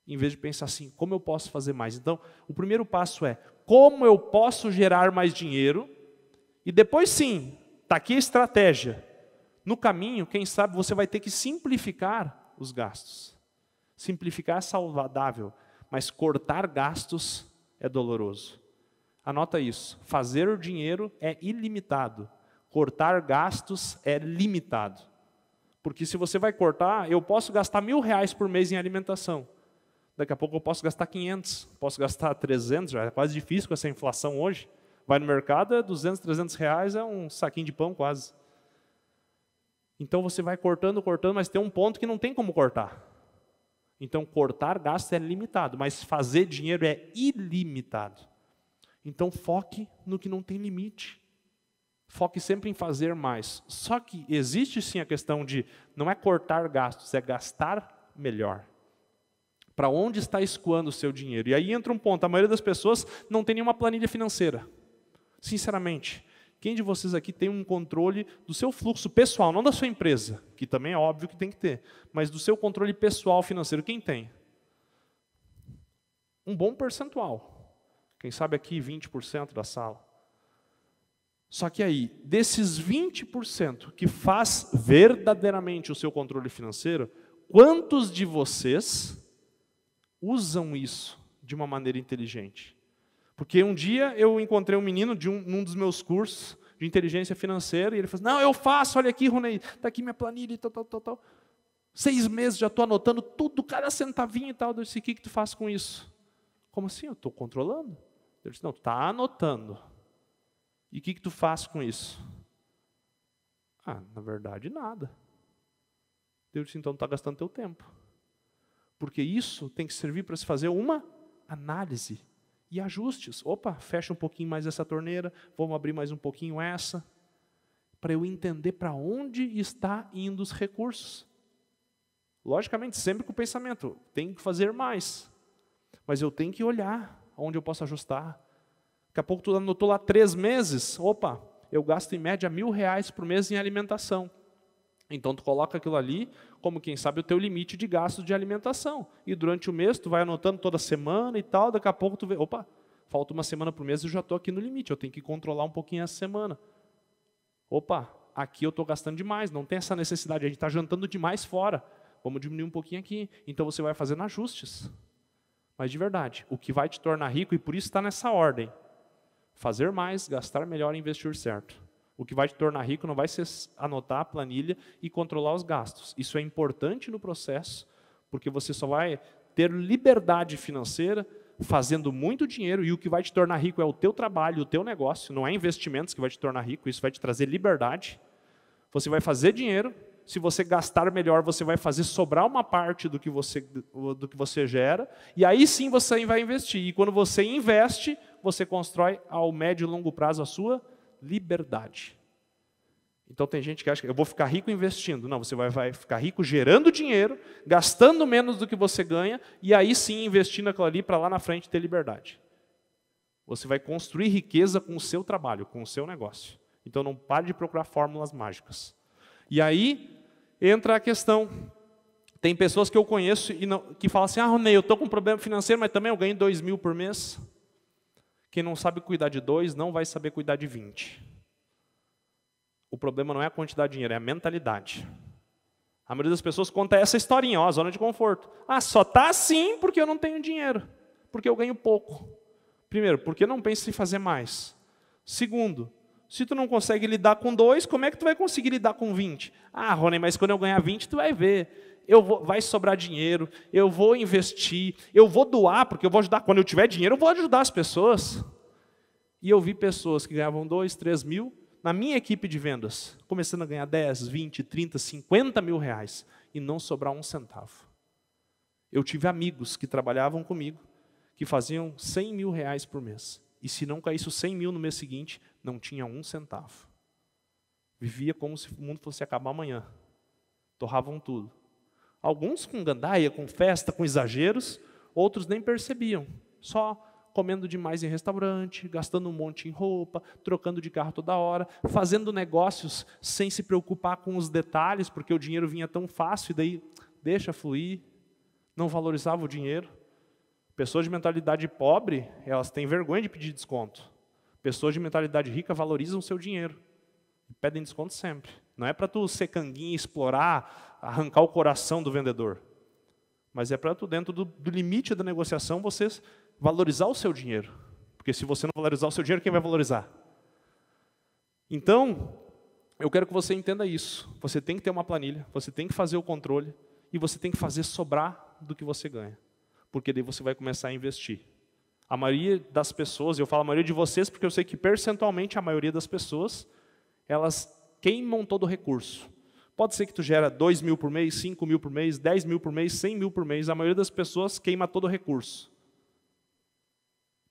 Em vez de pensar assim, como eu posso fazer mais? Então, o primeiro passo é, como eu posso gerar mais dinheiro? E depois sim, está aqui a estratégia. No caminho, quem sabe, você vai ter que simplificar os gastos. Simplificar é saudável, mas cortar gastos é doloroso. Anota isso, fazer dinheiro é ilimitado. Cortar gastos é limitado. Porque se você vai cortar, eu posso gastar R$1.000 por mês em alimentação. Daqui a pouco eu posso gastar 500, posso gastar 300, já é quase difícil com essa inflação hoje. Vai no mercado, é 200, 300 reais, é um saquinho de pão quase. Então você vai cortando, mas tem um ponto que não tem como cortar. Então cortar gastos é limitado, mas fazer dinheiro é ilimitado. Então foque no que não tem limite. Foque sempre em fazer mais. Só que existe sim a questão de, não é cortar gastos, é gastar melhor. Para onde está escoando o seu dinheiro? E aí entra um ponto, a maioria das pessoas não tem nenhuma planilha financeira. Sinceramente, quem de vocês aqui tem um controle do seu fluxo pessoal, não da sua empresa, que também é óbvio que tem que ter, mas do seu controle pessoal financeiro, quem tem? Um bom percentual. Quem sabe aqui 20% da sala. Só que aí, desses 20% que faz verdadeiramente o seu controle financeiro, quantos de vocês usam isso de uma maneira inteligente? Porque um dia eu encontrei um menino num dos meus cursos de inteligência financeira, e ele falou, não, eu faço, olha aqui, Ronei, está aqui minha planilha e tal. 6 meses já estou anotando tudo, cada centavinho e tal. Eu disse, o que tu faz com isso? Como assim? Eu estou controlando? Ele disse, não, tu está anotando. E o que tu faz com isso? Na verdade, nada. Eu disse, então tu está gastando teu tempo. Porque isso tem que servir para se fazer uma análise e ajustes. Opa, fecha um pouquinho mais essa torneira, vamos abrir mais um pouquinho essa, para eu entender para onde está indo os recursos. Logicamente, sempre com o pensamento, tem que fazer mais. Mas eu tenho que olhar onde eu posso ajustar. Daqui a pouco tu anotou lá 3 meses, opa, eu gasto em média R$1.000 por mês em alimentação. Então tu coloca aquilo ali como, quem sabe, o teu limite de gasto de alimentação. E durante o mês tu vai anotando toda semana e tal, daqui a pouco tu vê, opa, falta uma semana por mês e eu já estou aqui no limite, eu tenho que controlar um pouquinho essa semana. Opa, aqui eu estou gastando demais, não tem essa necessidade, a gente está jantando demais fora, vamos diminuir um pouquinho aqui. Então você vai fazendo ajustes. Mas de verdade, o que vai te tornar rico, e por isso está nessa ordem, fazer mais, gastar melhor e investir certo. O que vai te tornar rico não vai ser anotar a planilha e controlar os gastos. Isso é importante no processo, porque você só vai ter liberdade financeira fazendo muito dinheiro, e o que vai te tornar rico é o teu trabalho, o teu negócio, não é investimentos que vai te tornar rico, isso vai te trazer liberdade. Você vai fazer dinheiro, se você gastar melhor, você vai fazer sobrar uma parte do que você gera, e aí sim você vai investir. E quando você investe, você constrói ao médio e longo prazo a sua liberdade. Então tem gente que acha que eu vou ficar rico investindo. Não, você vai ficar rico gerando dinheiro, gastando menos do que você ganha, e aí sim investindo aquilo ali para lá na frente ter liberdade. Você vai construir riqueza com o seu trabalho, com o seu negócio. Então não pare de procurar fórmulas mágicas. E aí entra a questão. Tem pessoas que eu conheço que falam assim, Ronei, eu estou com um problema financeiro, mas também eu ganho 2.000 por mês. Quem não sabe cuidar de 2, não vai saber cuidar de 20. O problema não é a quantidade de dinheiro, é a mentalidade. A maioria das pessoas conta essa historinha, a zona de conforto. Só está assim porque eu não tenho dinheiro, porque eu ganho pouco. Primeiro, porque não pensa em fazer mais. Segundo, se tu não consegue lidar com 2, como é que tu vai conseguir lidar com 20? Rony, mas quando eu ganhar 20, tu vai ver. Vai sobrar dinheiro, eu vou investir, eu vou doar, porque eu vou ajudar. Quando eu tiver dinheiro, eu vou ajudar as pessoas. E eu vi pessoas que ganhavam 2, 3 mil, na minha equipe de vendas, começando a ganhar 10, 20, 30, 50 mil reais, e não sobrar um centavo. Eu tive amigos que trabalhavam comigo, que faziam 100 mil reais por mês. E se não caísse os 100 mil no mês seguinte, não tinha um centavo. Vivia como se o mundo fosse acabar amanhã. Torravam tudo. Alguns com gandaia, com festa, com exageros, outros nem percebiam. Só comendo demais em restaurante, gastando um monte em roupa, trocando de carro toda hora, fazendo negócios sem se preocupar com os detalhes, porque o dinheiro vinha tão fácil e daí deixa fluir. Não valorizava o dinheiro. Pessoas de mentalidade pobre, elas têm vergonha de pedir desconto. Pessoas de mentalidade rica valorizam o seu dinheiro. E pedem desconto sempre. Não é para tu ser canguinha, explorar, arrancar o coração do vendedor. Mas é para tu, dentro do limite da negociação, você valorizar o seu dinheiro. Porque se você não valorizar o seu dinheiro, quem vai valorizar? Então, eu quero que você entenda isso. Você tem que ter uma planilha, você tem que fazer o controle e você tem que fazer sobrar do que você ganha. Porque daí você vai começar a investir. A maioria das pessoas, eu falo a maioria de vocês, porque eu sei que percentualmente a maioria das pessoas, elas queimam todo o recurso. Pode ser que tu gera 2 mil por mês, 5 mil por mês, 10 mil por mês, 100 mil por mês. A maioria das pessoas queima todo o recurso.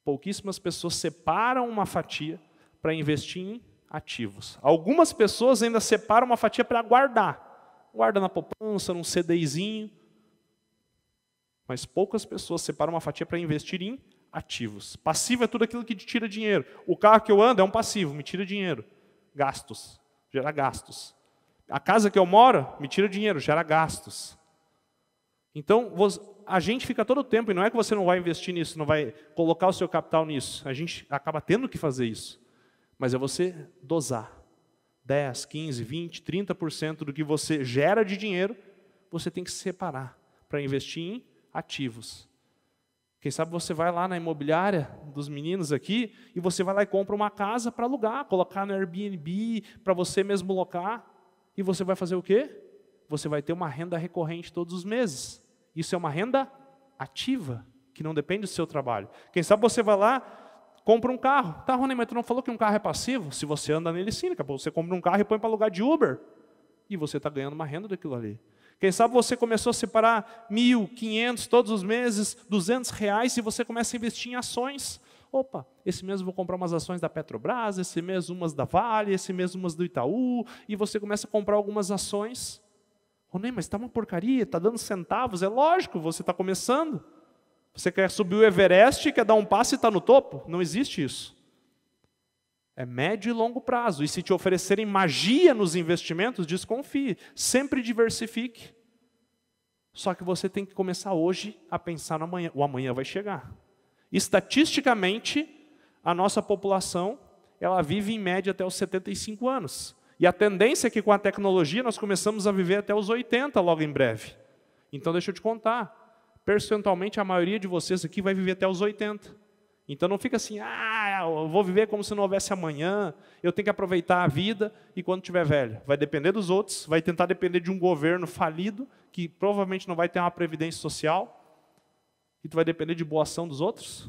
Pouquíssimas pessoas separam uma fatia para investir em ativos. Algumas pessoas ainda separam uma fatia para guardar. Guarda na poupança, num CDIzinho. Mas poucas pessoas separam uma fatia para investir em ativos. Passivo é tudo aquilo que te tira dinheiro. O carro que eu ando é um passivo, me tira dinheiro. Gastos, gera gastos. A casa que eu moro me tira dinheiro, gera gastos. Então, a gente fica todo o tempo, e não é que você não vai investir nisso, não vai colocar o seu capital nisso. A gente acaba tendo que fazer isso. Mas é você dosar. 10, 15, 20, 30% do que você gera de dinheiro, você tem que separar para investir em ativos. Quem sabe você vai lá na imobiliária dos meninos aqui e você vai lá e compra uma casa para alugar, colocar no Airbnb, para você mesmo locar. E você vai fazer o quê? Você vai ter uma renda recorrente todos os meses. Isso é uma renda ativa, que não depende do seu trabalho. Quem sabe você vai lá, compra um carro. Tá, Rony, mas tu não falou que um carro é passivo? Se você anda nele sim, daqui a pouco você compra um carro e põe para alugar de Uber. E você está ganhando uma renda daquilo ali. Quem sabe você começou a separar 1.000, 500 todos os meses, R$200 e você começa a investir em ações. Opa, esse mês eu vou comprar umas ações da Petrobras, esse mês umas da Vale, esse mês umas do Itaú, e você começa a comprar algumas ações. Rony, mas está uma porcaria, está dando centavos. É lógico, você está começando. Você quer subir o Everest, quer dar um passo e está no topo? Não existe isso. É médio e longo prazo. E se te oferecerem magia nos investimentos, desconfie. Sempre diversifique. Só que você tem que começar hoje a pensar no amanhã. O amanhã vai chegar. Estatisticamente, a nossa população, ela vive em média até os 75 anos. E a tendência é que com a tecnologia nós começamos a viver até os 80 logo em breve. Então deixa eu te contar, percentualmente a maioria de vocês aqui vai viver até os 80. Então não fica assim, eu vou viver como se não houvesse amanhã, eu tenho que aproveitar a vida e quando tiver velho. Vai depender dos outros, vai tentar depender de um governo falido, que provavelmente não vai ter uma previdência social, e tu vai depender de boa ação dos outros?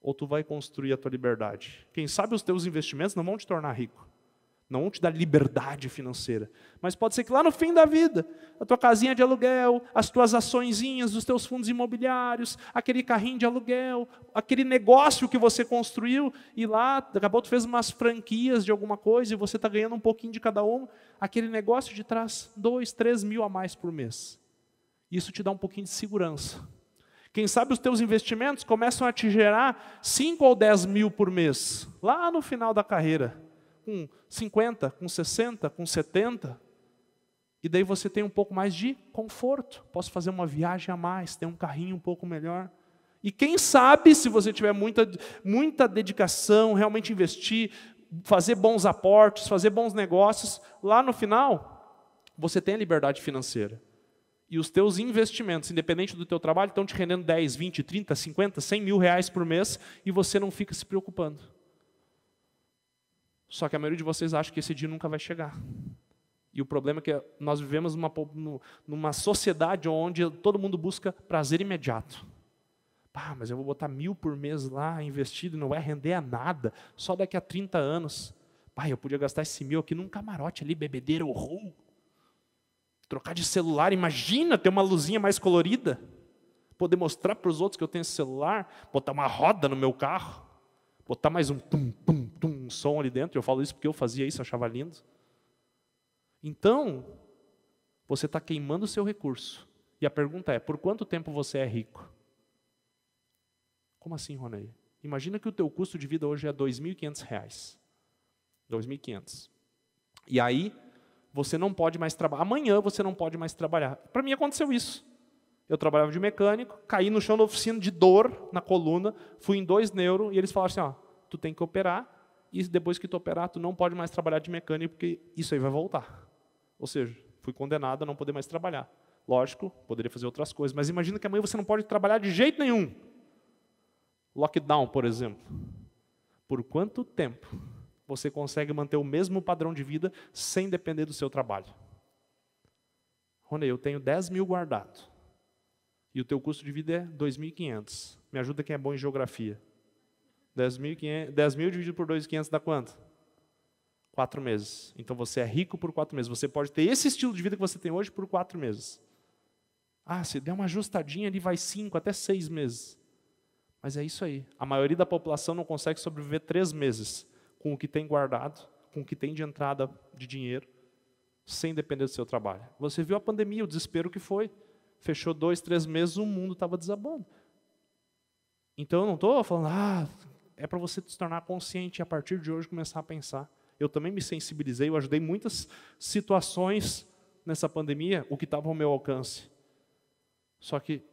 Ou tu vai construir a tua liberdade? Quem sabe os teus investimentos não vão te tornar rico. Não vão te dar liberdade financeira. Mas pode ser que lá no fim da vida, a tua casinha de aluguel, as tuas açõezinhas, os teus fundos imobiliários, aquele carrinho de aluguel, aquele negócio que você construiu, e lá, daqui a pouco tu fez umas franquias de alguma coisa, e você está ganhando um pouquinho de cada um, aquele negócio de traz 2, 3 mil a mais por mês. Isso te dá um pouquinho de segurança. Quem sabe os teus investimentos começam a te gerar 5 ou 10 mil por mês, lá no final da carreira. Com 50, com 60, com 70. E daí você tem um pouco mais de conforto. Posso fazer uma viagem a mais, ter um carrinho um pouco melhor. E quem sabe, se você tiver muita dedicação, realmente investir, fazer bons aportes, fazer bons negócios, lá no final, você tem a liberdade financeira. E os teus investimentos, independente do teu trabalho, estão te rendendo 10, 20, 30, 50, 100 mil reais por mês e você não fica se preocupando. Só que a maioria de vocês acha que esse dia nunca vai chegar. E o problema é que nós vivemos numa sociedade onde todo mundo busca prazer imediato. Mas eu vou botar 1.000 por mês lá investido e não vai render a nada, só daqui a 30 anos. Eu podia gastar esse 1.000 aqui num camarote ali, bebedeira, horror. Trocar de celular, imagina ter uma luzinha mais colorida. Poder mostrar para os outros que eu tenho esse celular. Botar uma roda no meu carro. Botar mais um tum, tum, tum, som ali dentro. Eu falo isso porque eu fazia isso, achava lindo. Então, você está queimando o seu recurso. E a pergunta é, por quanto tempo você é rico? Como assim, Ronei? Imagina que o teu custo de vida hoje é R$ 2.500. R$ 2.500. E aí, você não pode mais trabalhar. Amanhã você não pode mais trabalhar. Para mim aconteceu isso. Eu trabalhava de mecânico, caí no chão da oficina de dor na coluna, fui em 2 neuro e eles falaram assim, ó, tu tem que operar e depois que tu operar, tu não pode mais trabalhar de mecânico porque isso aí vai voltar. Ou seja, fui condenado a não poder mais trabalhar. Lógico, poderia fazer outras coisas, mas imagina que amanhã você não pode trabalhar de jeito nenhum. Lockdown, por exemplo. Por quanto tempo você consegue manter o mesmo padrão de vida sem depender do seu trabalho? Rony, eu tenho 10 mil guardado. E o teu custo de vida é 2.500. Me ajuda quem é bom em geografia. 10 mil dividido por 2.500 dá quanto? 4 meses. Então você é rico por 4 meses. Você pode ter esse estilo de vida que você tem hoje por 4 meses. Ah, se der uma ajustadinha ali vai 5 até 6 meses. Mas é isso aí. A maioria da população não consegue sobreviver 3 meses com o que tem guardado, com o que tem de entrada de dinheiro, sem depender do seu trabalho. Você viu a pandemia, o desespero que foi. Fechou 2, 3 meses, o mundo estava desabando. Então eu não estou falando, é para você se tornar consciente e a partir de hoje começar a pensar. Eu também me sensibilizei, eu ajudei muitas situações nessa pandemia, o que estava ao meu alcance. Só que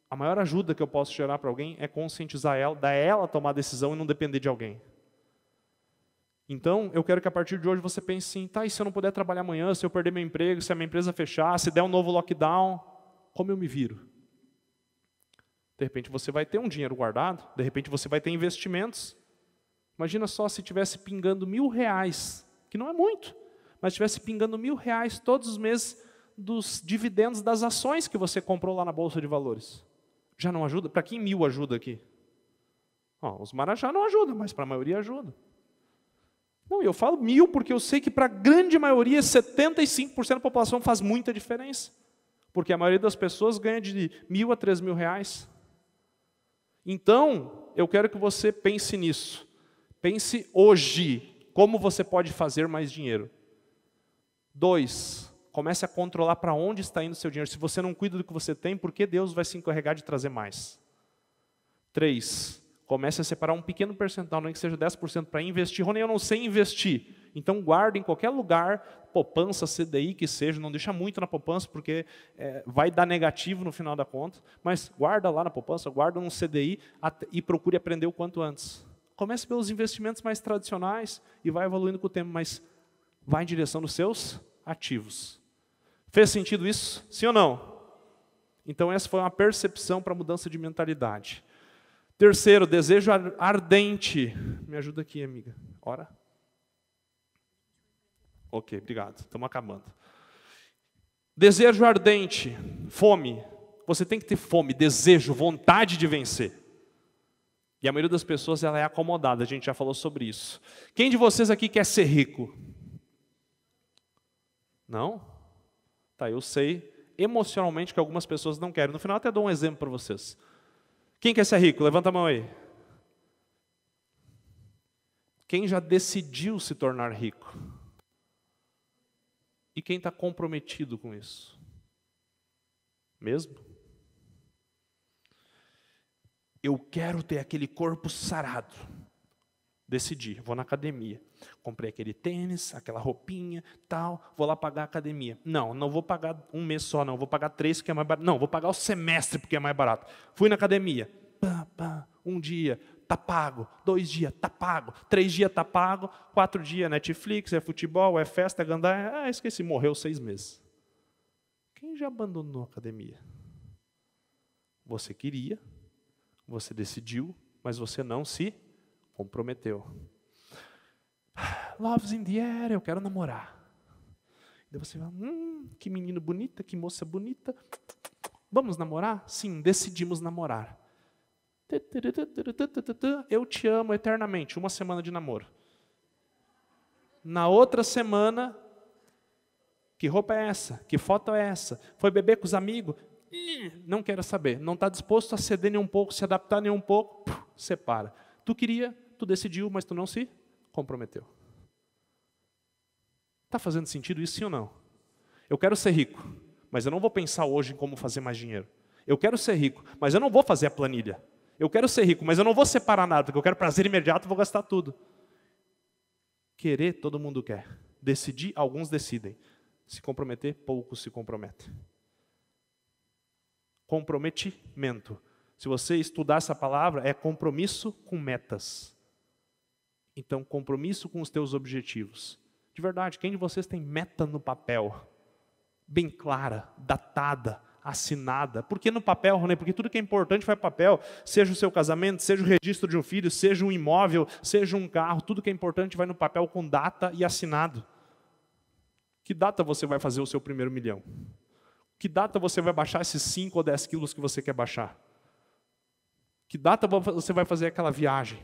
a maior ajuda que eu posso gerar para alguém é conscientizar ela, dar ela a tomar a decisão e não depender de alguém. Então, eu quero que a partir de hoje você pense assim, tá, e se eu não puder trabalhar amanhã, se eu perder meu emprego, se a minha empresa fechar, se der um novo lockdown, como eu me viro? De repente você vai ter um dinheiro guardado, de repente você vai ter investimentos. Imagina só se estivesse pingando R$1.000, que não é muito, mas estivesse pingando R$1.000 todos os meses dos dividendos das ações que você comprou lá na Bolsa de Valores. Já não ajuda? Para quem 1.000 ajuda aqui? Os Marajá não ajudam, mas para a maioria ajuda. Não, eu falo 1.000 porque eu sei que para a grande maioria, 75% da população faz muita diferença. Porque a maioria das pessoas ganha de R$1.000 a R$3.000. Então, eu quero que você pense nisso. Pense hoje, como você pode fazer mais dinheiro. 2, comece a controlar para onde está indo o seu dinheiro. Se você não cuida do que você tem, por que Deus vai se encarregar de trazer mais? 3, comece a separar um pequeno percentual, nem que seja 10% para investir. Rony, eu não sei investir. Então guarda em qualquer lugar, poupança, CDI, que seja, não deixa muito na poupança, porque vai dar negativo no final da conta, mas guarda lá na poupança, guarda num CDI e procure aprender o quanto antes. Comece pelos investimentos mais tradicionais e vai evoluindo com o tempo, mas vai em direção dos seus ativos. Fez sentido isso? Sim ou não? Então essa foi uma percepção para a mudança de mentalidade. 3, desejo ardente. Me ajuda aqui, amiga. Ora. Ok, obrigado. Estamos acabando. Desejo ardente, fome. Você tem que ter fome, desejo, vontade de vencer. E a maioria das pessoas ela é acomodada, a gente já falou sobre isso. Quem de vocês aqui quer ser rico? Não? Tá, eu sei emocionalmente que algumas pessoas não querem. No final até dou um exemplo para vocês. Quem quer ser rico? Levanta a mão aí. Quem já decidiu se tornar rico? E quem está comprometido com isso? Mesmo? Eu quero ter aquele corpo sarado. Decidi, vou na academia. Comprei aquele tênis, aquela roupinha, tal, vou lá pagar a academia. Não vou pagar um mês só, não, vou pagar 3 porque é mais barato. Não, vou pagar o semestre porque é mais barato. Fui na academia. Um dia, tá pago. 2 dias, tá pago. 3 dias, tá pago. 4 dias, Netflix, é futebol, é festa, é gandaia. Esqueci, morreu 6 meses. Quem já abandonou a academia? Você queria, você decidiu, mas você não se comprometeu. Love's in the air, eu quero namorar. Daí você vai, que menino bonita, que moça bonita. Vamos namorar? Sim, decidimos namorar. Eu te amo eternamente, 1 semana de namoro. Na outra semana, Que roupa é essa? Que foto é essa? Foi beber com os amigos? Não quero saber. Não está disposto a ceder nem um pouco, se adaptar nem um pouco, separa. Tu queria, tu decidiu, mas tu não se comprometeu. Está fazendo sentido isso, sim ou não? Eu quero ser rico, mas eu não vou pensar hoje em como fazer mais dinheiro. Eu quero ser rico, mas eu não vou fazer a planilha. Eu quero ser rico, mas eu não vou separar nada, porque eu quero prazer imediato e vou gastar tudo. Querer, todo mundo quer. Decidir, alguns decidem. Se comprometer, poucos se comprometem. Comprometimento. Se você estudar essa palavra, é compromisso com metas. Então, compromisso com os teus objetivos. De verdade, quem de vocês tem meta no papel? Bem clara, datada, assinada. Por que no papel, Rony? Porque tudo que é importante vai para papel. Seja o seu casamento, seja o registro de um filho, seja um imóvel, seja um carro. Tudo que é importante vai no papel com data e assinado. Que data você vai fazer o seu primeiro milhão? Que data você vai baixar esses 5 ou 10 quilos que você quer baixar? Que data você vai fazer aquela viagem?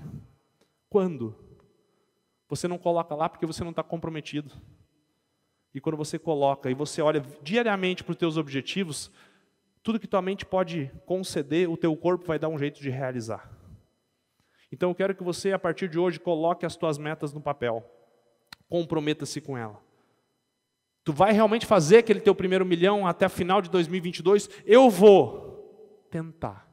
Quando? Você não coloca lá porque você não está comprometido. E quando você coloca e você olha diariamente para os teus objetivos, tudo que tua mente pode conceder, o teu corpo vai dar um jeito de realizar. Então eu quero que você, a partir de hoje, coloque as tuas metas no papel. Comprometa-se com ela. Tu vai realmente fazer aquele teu primeiro milhão até a final de 2022? Eu vou tentar.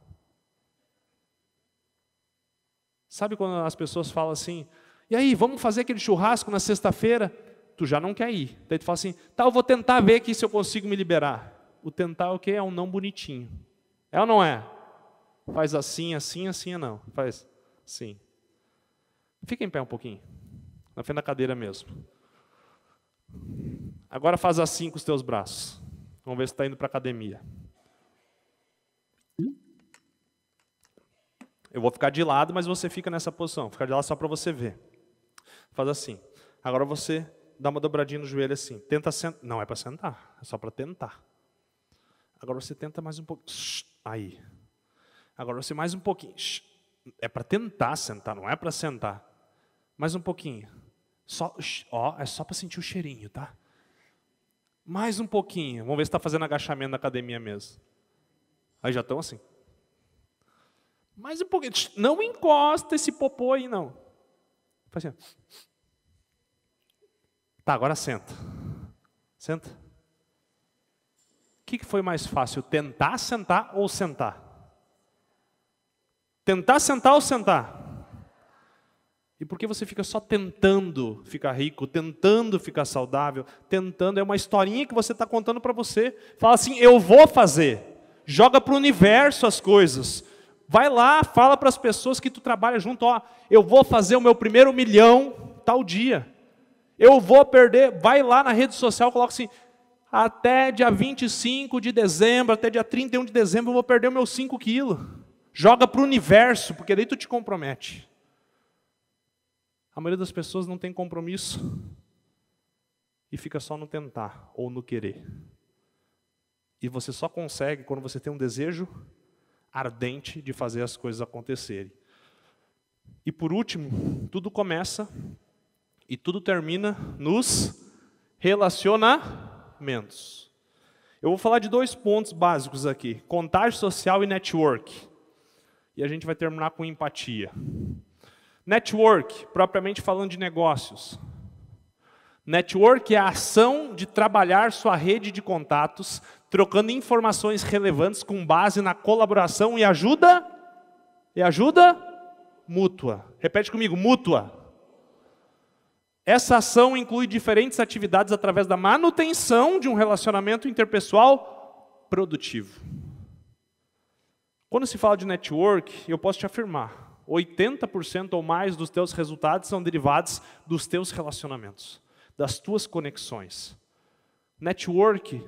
Sabe quando as pessoas falam assim, e aí, vamos fazer aquele churrasco na sexta-feira? Tu já não quer ir. Daí tu fala assim, tá, eu vou tentar ver aqui se eu consigo me liberar. O tentar é o quê? É um não bonitinho. É ou não é? Faz assim, assim, assim, não. Faz assim. Fica em pé um pouquinho. Na frente da cadeira mesmo. Agora faz assim com os teus braços. Vamos ver se está indo para a academia. Eu vou ficar de lado, mas você fica nessa posição. Fica de lado só para você ver. Faz assim. Agora você dá uma dobradinha no joelho assim. Tenta sentar. Não é para sentar, é só para tentar. Agora você tenta mais um pouquinho. Aí. Agora você mais um pouquinho. É para tentar sentar, não é para sentar. Mais um pouquinho. Só, é só para sentir o cheirinho, tá? Mais um pouquinho. Vamos ver se está fazendo agachamento na academia mesmo. Aí já estão assim. Mais um pouquinho. Não encosta esse popô aí, não. Faz assim. Tá, agora senta. Senta. O que foi mais fácil? Tentar sentar ou sentar? Tentar sentar ou sentar? E por que você fica só tentando ficar rico, tentando ficar saudável, tentando? É uma historinha que você está contando para você. Fala assim, eu vou fazer. Joga para o universo as coisas. Vai lá, fala para as pessoas que tu trabalha junto. Ó, eu vou fazer o meu primeiro milhão tal dia. Eu vou perder. Vai lá na rede social, coloca assim, até dia 25 de dezembro, até dia 31 de dezembro, eu vou perder os meus 5 quilos. Joga para o universo, porque daí tu te compromete. A maioria das pessoas não tem compromisso e fica só no tentar ou no querer. E você só consegue quando você tem um desejo ardente de fazer as coisas acontecerem. E por último, tudo começa e tudo termina nos relacionamentos. Eu vou falar de 2 pontos básicos aqui, contágio social e network. E a gente vai terminar com empatia. Network, propriamente falando de negócios. Network é a ação de trabalhar sua rede de contatos, trocando informações relevantes com base na colaboração e ajuda mútua. Repete comigo, mútua. Essa ação inclui diferentes atividades através da manutenção de um relacionamento interpessoal produtivo. Quando se fala de network, eu posso te afirmar, 80% ou mais dos teus resultados são derivados dos teus relacionamentos, das tuas conexões. Network,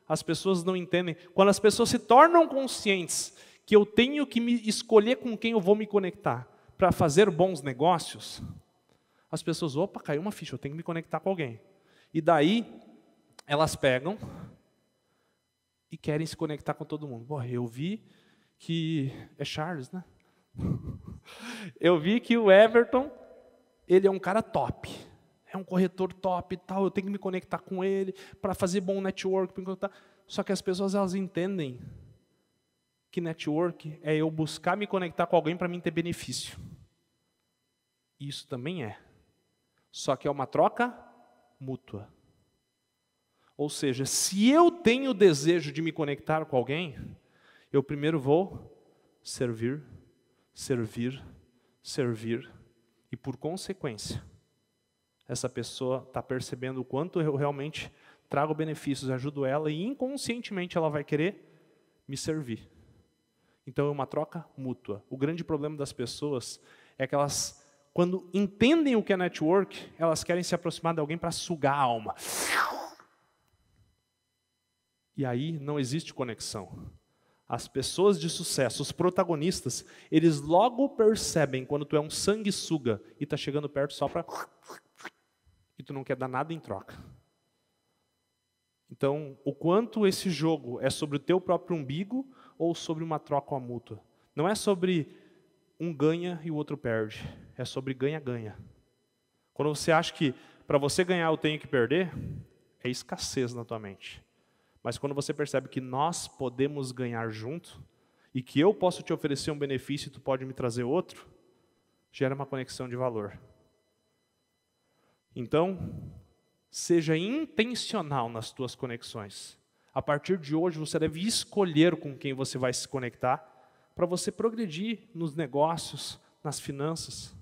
as pessoas não entendem. Quando as pessoas se tornam conscientes que eu tenho que me escolher com quem eu vou me conectar para fazer bons negócios, as pessoas, opa, caiu uma ficha, eu tenho que me conectar com alguém. E daí, elas pegam e querem se conectar com todo mundo. Bom, eu vi que... É Charles, né? Eu vi que o Everton, ele é um cara top. é um corretor top e tal, eu tenho que me conectar com ele para fazer bom network. Só que as pessoas, elas entendem que network é eu buscar me conectar com alguém para mim ter benefício. Isso também é. Só que é uma troca mútua. Ou seja, se eu tenho o desejo de me conectar com alguém, eu primeiro vou servir, servir, servir. E por consequência, essa pessoa está percebendo o quanto eu realmente trago benefícios, ajudo ela e inconscientemente ela vai querer me servir. Então é uma troca mútua. O grande problema das pessoas é que elas, quando entendem o que é network, elas querem se aproximar de alguém para sugar a alma. E aí não existe conexão. As pessoas de sucesso, os protagonistas, eles logo percebem quando tu é um sanguessuga e está chegando perto só para... e tu não quer dar nada em troca. Então, o quanto esse jogo é sobre o teu próprio umbigo ou sobre uma troca mútua? Não é sobre um ganha e o outro perde. É sobre ganha-ganha. Quando você acha que para você ganhar eu tenho que perder, é escassez na tua mente. Mas quando você percebe que nós podemos ganhar junto, e que eu posso te oferecer um benefício e tu pode me trazer outro, gera uma conexão de valor. Então, seja intencional nas tuas conexões. A partir de hoje, você deve escolher com quem você vai se conectar para você progredir nos negócios, nas finanças.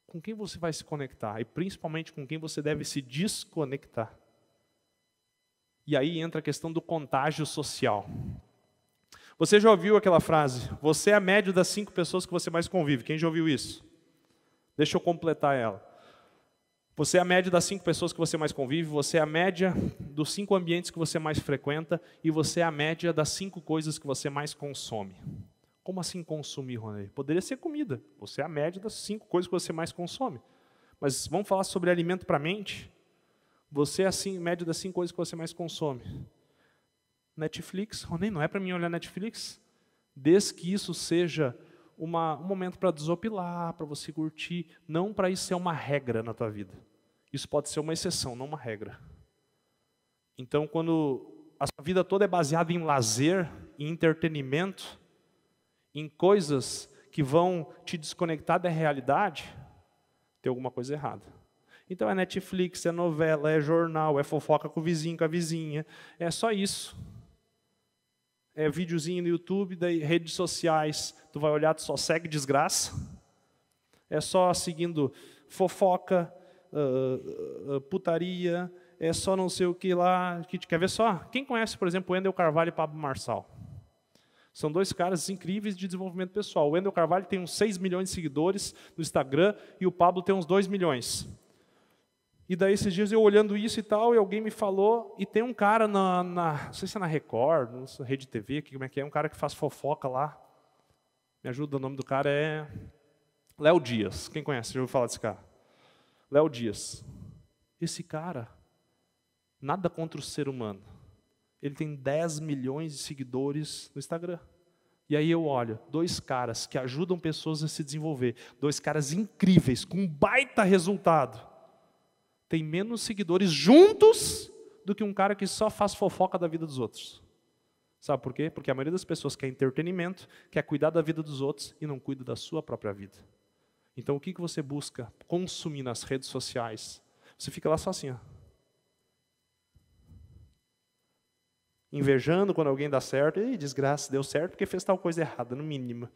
Com quem você vai se conectar e principalmente com quem você deve se desconectar. E aí entra a questão do contágio social. Você já ouviu aquela frase? Você é a média das 5 pessoas que você mais convive. Quem já ouviu isso? Deixa eu completar ela. Você é a média das 5 pessoas que você mais convive, você é a média dos 5 ambientes que você mais frequenta e você é a média das 5 coisas que você mais consome. Como assim consumir, Ronei? Poderia ser comida. Você é a média das 5 coisas que você mais consome. Mas vamos falar sobre alimento para a mente? Você é a média das 5 coisas que você mais consome. Netflix, Ronei, não é para mim olhar Netflix? Desde que isso seja um momento para desopilar, para você curtir, não para isso ser uma regra na tua vida. Isso pode ser uma exceção, não uma regra. Então, quando a sua vida toda é baseada em lazer, em entretenimento, em coisas que vão te desconectar da realidade, tem alguma coisa errada. Então é Netflix, é novela, é jornal, é fofoca com o vizinho, com a vizinha, é só isso. É videozinho no YouTube, daí redes sociais, tu vai olhar, tu só segue desgraça. É só seguindo fofoca, putaria, é só não sei o que lá. Quer ver só? Quem conhece, por exemplo, o Wendel Carvalho e Pablo Marçal? São 2 caras incríveis de desenvolvimento pessoal. O Wendel Carvalho tem uns 6 milhões de seguidores no Instagram e o Pablo tem uns 2 milhões. E daí esses dias eu olhando isso e tal, e alguém me falou, e tem um cara não sei se é na Record, não sei, Rede TV, como é que é, um cara que faz fofoca lá. Me ajuda, o nome do cara é Léo Dias. Quem conhece? Já ouviu falar desse cara? Léo Dias. Esse cara, nada contra o ser humano. Ele tem 10 milhões de seguidores no Instagram. E aí eu olho, 2 caras que ajudam pessoas a se desenvolver, 2 caras incríveis, com um baita resultado. Tem menos seguidores juntos do que um cara que só faz fofoca da vida dos outros. Sabe por quê? Porque a maioria das pessoas quer entretenimento, quer cuidar da vida dos outros e não cuida da sua própria vida. Então o que você busca consumir nas redes sociais? Você fica lá só assim, ó. Invejando quando alguém dá certo. Ih, desgraça, deu certo porque fez tal coisa errada, no mínimo.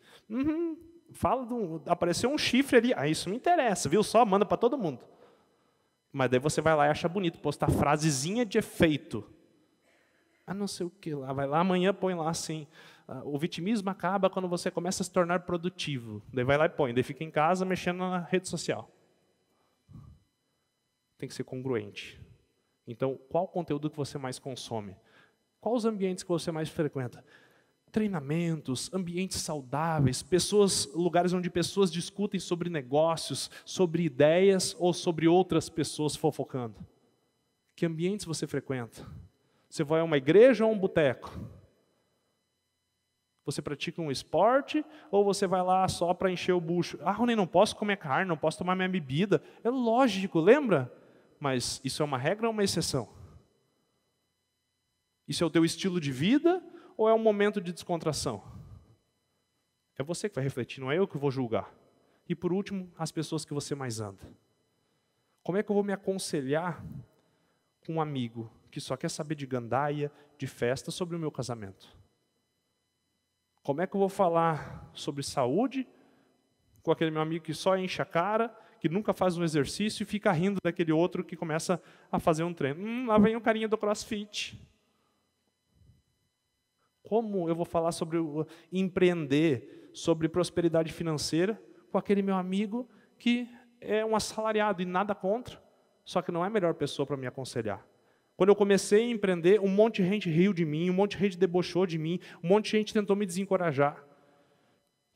Apareceu um chifre ali. Ah, isso me interessa, viu? Só manda para todo mundo. Mas daí você vai lá e acha bonito, postar frasezinha de efeito. Ah, não sei o que lá, vai lá, amanhã põe lá assim, o vitimismo acaba quando você começa a se tornar produtivo. Daí vai lá e põe, daí fica em casa mexendo na rede social. Tem que ser congruente. Então, qual conteúdo que você mais consome? Quais os ambientes que você mais frequenta? Treinamentos, ambientes saudáveis, lugares onde pessoas discutem sobre negócios, sobre ideias ou sobre outras pessoas fofocando. Que ambientes você frequenta? Você vai a uma igreja ou a um boteco? Você pratica um esporte ou você vai lá só para encher o bucho? Ah, Rony, não posso comer carne, não posso tomar minha bebida. É lógico, lembra? Mas isso é uma regra ou uma exceção? Isso é o teu estilo de vida ou é um momento de descontração? É você que vai refletir, não é eu que vou julgar. E por último, as pessoas que você mais anda. Como é que eu vou me aconselhar com um amigo que só quer saber de gandaia, de festa, sobre o meu casamento? Como é que eu vou falar sobre saúde com aquele meu amigo que só enche a cara, que nunca faz um exercício e fica rindo daquele outro que começa a fazer um treino? Lá vem o carinha do CrossFit. Como eu vou falar sobre empreender, sobre prosperidade financeira, com aquele meu amigo que é um assalariado e nada contra, só que não é a melhor pessoa para me aconselhar? Quando eu comecei a empreender, um monte de gente riu de mim, um monte de gente debochou de mim, um monte de gente tentou me desencorajar.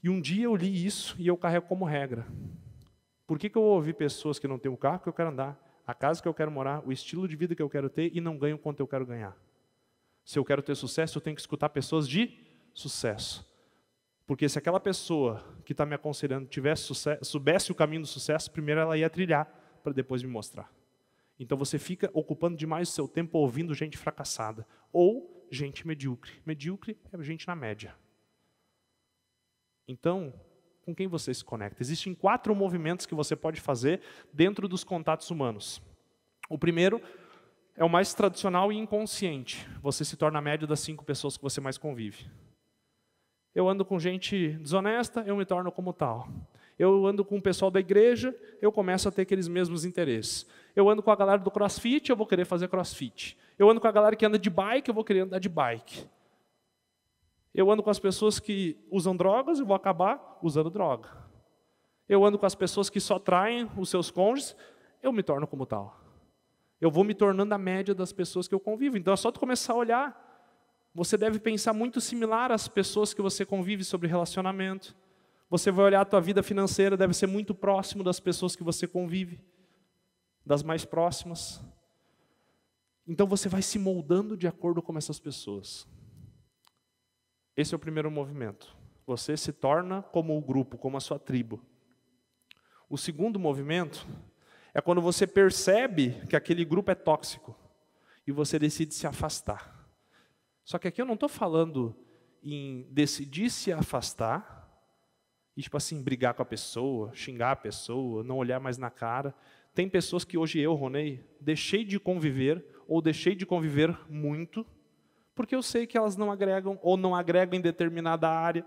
E um dia eu li isso e eu carrego como regra. Por que eu vou ouvir pessoas que não têm o carro que eu quero andar, a casa que eu quero morar, o estilo de vida que eu quero ter e não ganham quanto eu quero ganhar? Se eu quero ter sucesso, eu tenho que escutar pessoas de sucesso. Porque se aquela pessoa que está me aconselhando tivesse sucesso, soubesse o caminho do sucesso, primeiro ela ia trilhar para depois me mostrar. Então você fica ocupando demais o seu tempo ouvindo gente fracassada. Ou gente medíocre. Medíocre é gente na média. Então, com quem você se conecta? Existem 4 movimentos que você pode fazer dentro dos contatos humanos. O primeiro é o mais tradicional e inconsciente. Você se torna a média das 5 pessoas que você mais convive. Eu ando com gente desonesta, eu me torno como tal. Eu ando com o pessoal da igreja, eu começo a ter aqueles mesmos interesses. Eu ando com a galera do CrossFit, eu vou querer fazer CrossFit. Eu ando com a galera que anda de bike, eu vou querer andar de bike. Eu ando com as pessoas que usam drogas, eu vou acabar usando droga. Eu ando com as pessoas que só traem os seus cônjuges, eu me torno como tal. Eu vou me tornando a média das pessoas que eu convivo. Então é só tu começar a olhar. Você deve pensar muito similar às pessoas que você convive sobre relacionamento. Você vai olhar a tua vida financeira, deve ser muito próximo das pessoas que você convive, das mais próximas. Então você vai se moldando de acordo com essas pessoas. Esse é o primeiro movimento. Você se torna como o grupo, como a sua tribo. O segundo movimento é quando você percebe que aquele grupo é tóxico e você decide se afastar. Só que aqui eu não estou falando em decidir se afastar e, tipo assim, brigar com a pessoa, xingar a pessoa, não olhar mais na cara. Tem pessoas que hoje eu, Ronei, deixei de conviver ou deixei de conviver muito porque eu sei que elas não agregam ou não agregam em determinada área.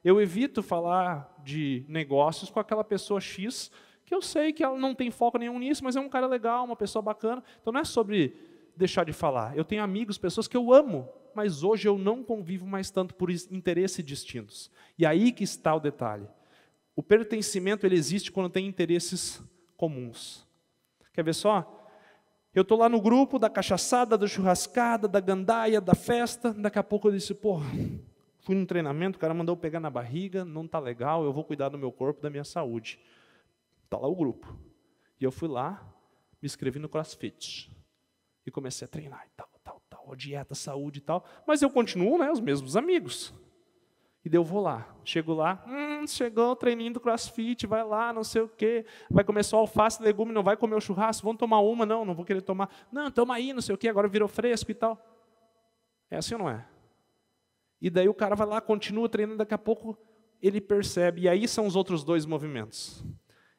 Eu evito falar de negócios com aquela pessoa X que eu sei que ela não tem foco nenhum nisso, mas é um cara legal, uma pessoa bacana. Então não é sobre deixar de falar. Eu tenho amigos, pessoas que eu amo, mas hoje eu não convivo mais tanto por interesses distintos. E aí que está o detalhe. O pertencimento ele existe quando tem interesses comuns. Quer ver só? Eu estou lá no grupo da cachaçada, da churrascada, da gandaia, da festa. Daqui a pouco eu disse, fui num treinamento, o cara mandou eu pegar na barriga, não está legal, eu vou cuidar do meu corpo, da minha saúde. Está lá o grupo. E eu fui lá, me inscrevi no CrossFit. E comecei a treinar e tal, dieta, saúde e tal. Mas eu continuo, né, os mesmos amigos. E daí eu vou lá. Chego lá, chegou o treininho do CrossFit, vai lá, não sei o quê. Vai comer só alface, legume, não vai comer o churrasco. Vamos tomar uma? Não vou querer tomar. Não, toma aí, não sei o quê, agora virou fresco e tal. É assim ou não é? E daí o cara vai lá, continua treinando, daqui a pouco ele percebe. E aí são os outros 2 movimentos.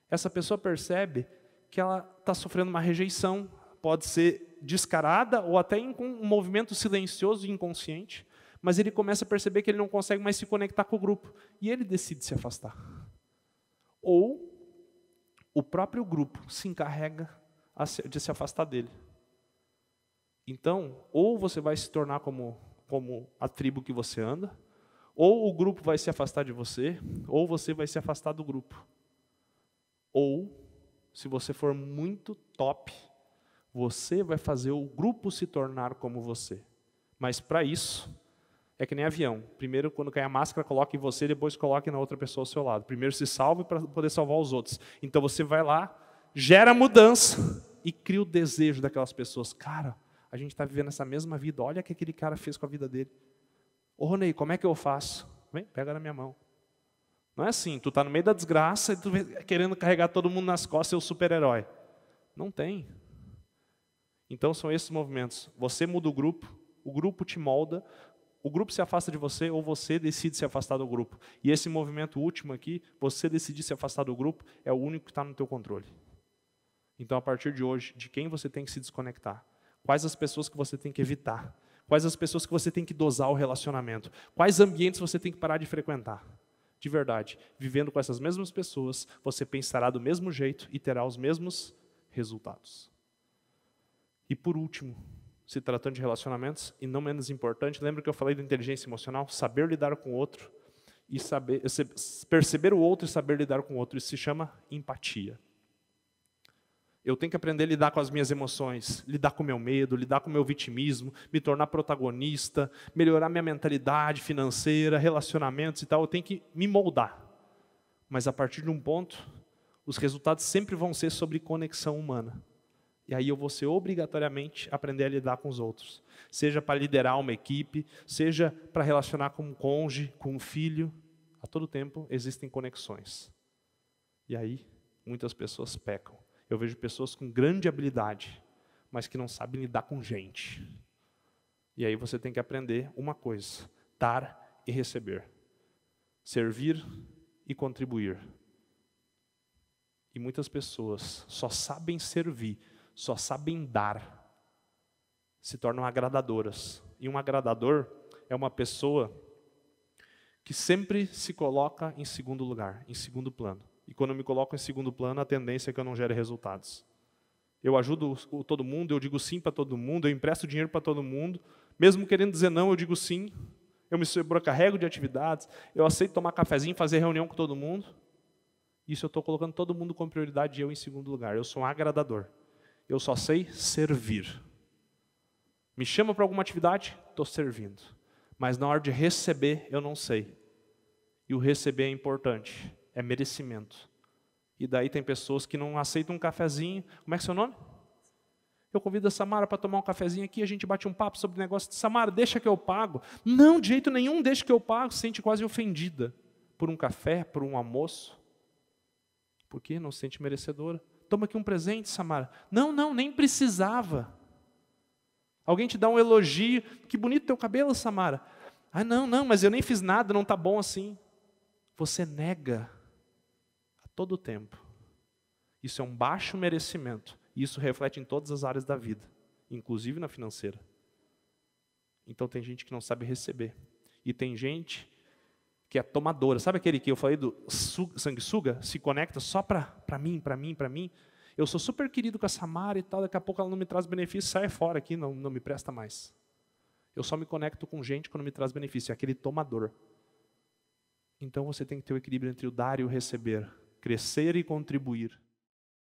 Essa pessoa percebe que ela está sofrendo uma rejeição, pode ser descarada ou até em um movimento silencioso e inconsciente, mas ele começa a perceber que ele não consegue mais se conectar com o grupo e ele decide se afastar. Ou o próprio grupo se encarrega de se afastar dele. Então, ou você vai se tornar como a tribo que você anda, ou o grupo vai se afastar de você, ou você vai se afastar do grupo. Ou, se você for muito top, você vai fazer o grupo se tornar como você. Mas para isso, é que nem avião. Primeiro, quando cai a máscara, coloque em você, depois coloque na outra pessoa ao seu lado. Primeiro se salve para poder salvar os outros. Então você vai lá, gera mudança e cria o desejo daquelas pessoas. Cara, a gente está vivendo essa mesma vida, olha o que aquele cara fez com a vida dele. Ô Ronei, como é que eu faço? vem, pega na minha mão. Não é assim, tu está no meio da desgraça e tu querendo carregar todo mundo nas costas, ser o super-herói. Não tem. Então são esses movimentos. Você muda o grupo te molda, o grupo se afasta de você ou você decide se afastar do grupo. E esse movimento último aqui, você decidir se afastar do grupo, é o único que está no teu controle. Então, a partir de hoje, de quem você tem que se desconectar? Quais as pessoas que você tem que evitar? Quais as pessoas que você tem que dosar o relacionamento? Quais ambientes você tem que parar de frequentar? De verdade, vivendo com essas mesmas pessoas, você pensará do mesmo jeito e terá os mesmos resultados. E por último, se tratando de relacionamentos, e não menos importante, lembra que eu falei da inteligência emocional? Saber lidar com o outro, e perceber o outro e saber lidar com o outro, isso se chama empatia. Eu tenho que aprender a lidar com as minhas emoções, lidar com o meu medo, lidar com o meu vitimismo, me tornar protagonista, melhorar minha mentalidade financeira, relacionamentos e tal. Eu tenho que me moldar. Mas a partir de um ponto, os resultados sempre vão ser sobre conexão humana. E aí eu vou ser obrigatoriamente aprender a lidar com os outros. Seja para liderar uma equipe, seja para relacionar com um cônjuge, com um filho. A todo tempo existem conexões. E aí muitas pessoas pecam. Eu vejo pessoas com grande habilidade, mas que não sabem lidar com gente. E aí você tem que aprender uma coisa: dar e receber. Servir e contribuir. E muitas pessoas só sabem servir, só sabem dar, se tornam agradadoras. E um agradador é uma pessoa que sempre se coloca em segundo lugar, em segundo plano. E quando eu me coloco em segundo plano, a tendência é que eu não gere resultados. Eu ajudo todo mundo, eu digo sim para todo mundo, eu empresto dinheiro para todo mundo. Mesmo querendo dizer não, eu digo sim. Eu me sobrecarrego de atividades, eu aceito tomar cafezinho, fazer reunião com todo mundo. Isso eu estou colocando todo mundo como prioridade e eu em segundo lugar. Eu sou um agradador. Eu só sei servir. Me chama para alguma atividade, estou servindo. Mas na hora de receber, eu não sei. E o receber é importante. É merecimento. E daí tem pessoas que não aceitam um cafezinho. Como é que é seu nome? Eu convido a Samara para tomar um cafezinho aqui, a gente bate um papo sobre o negócio. Samara, deixa que eu pago. Não, de jeito nenhum, deixa que eu pago. Se sente quase ofendida por um café, por um almoço. Por quê? Não se sente merecedora. Toma aqui um presente, Samara. Não, nem precisava. Alguém te dá um elogio. Que bonito teu cabelo, Samara. Ah, não, mas eu nem fiz nada, não está bom assim. Você nega todo o tempo. Isso é um baixo merecimento. E isso reflete em todas as áreas da vida, inclusive na financeira. Então tem gente que não sabe receber. E tem gente que é tomadora. Sabe aquele que eu falei do sanguessuga? Se conecta só para mim. Eu sou super querido com a Samara e tal, daqui a pouco ela não me traz benefício, sai fora aqui, não me presta mais. Eu só me conecto com gente quando me traz benefício. É aquele tomador. Então você tem que ter o equilíbrio entre o dar e o receber. Crescer e contribuir.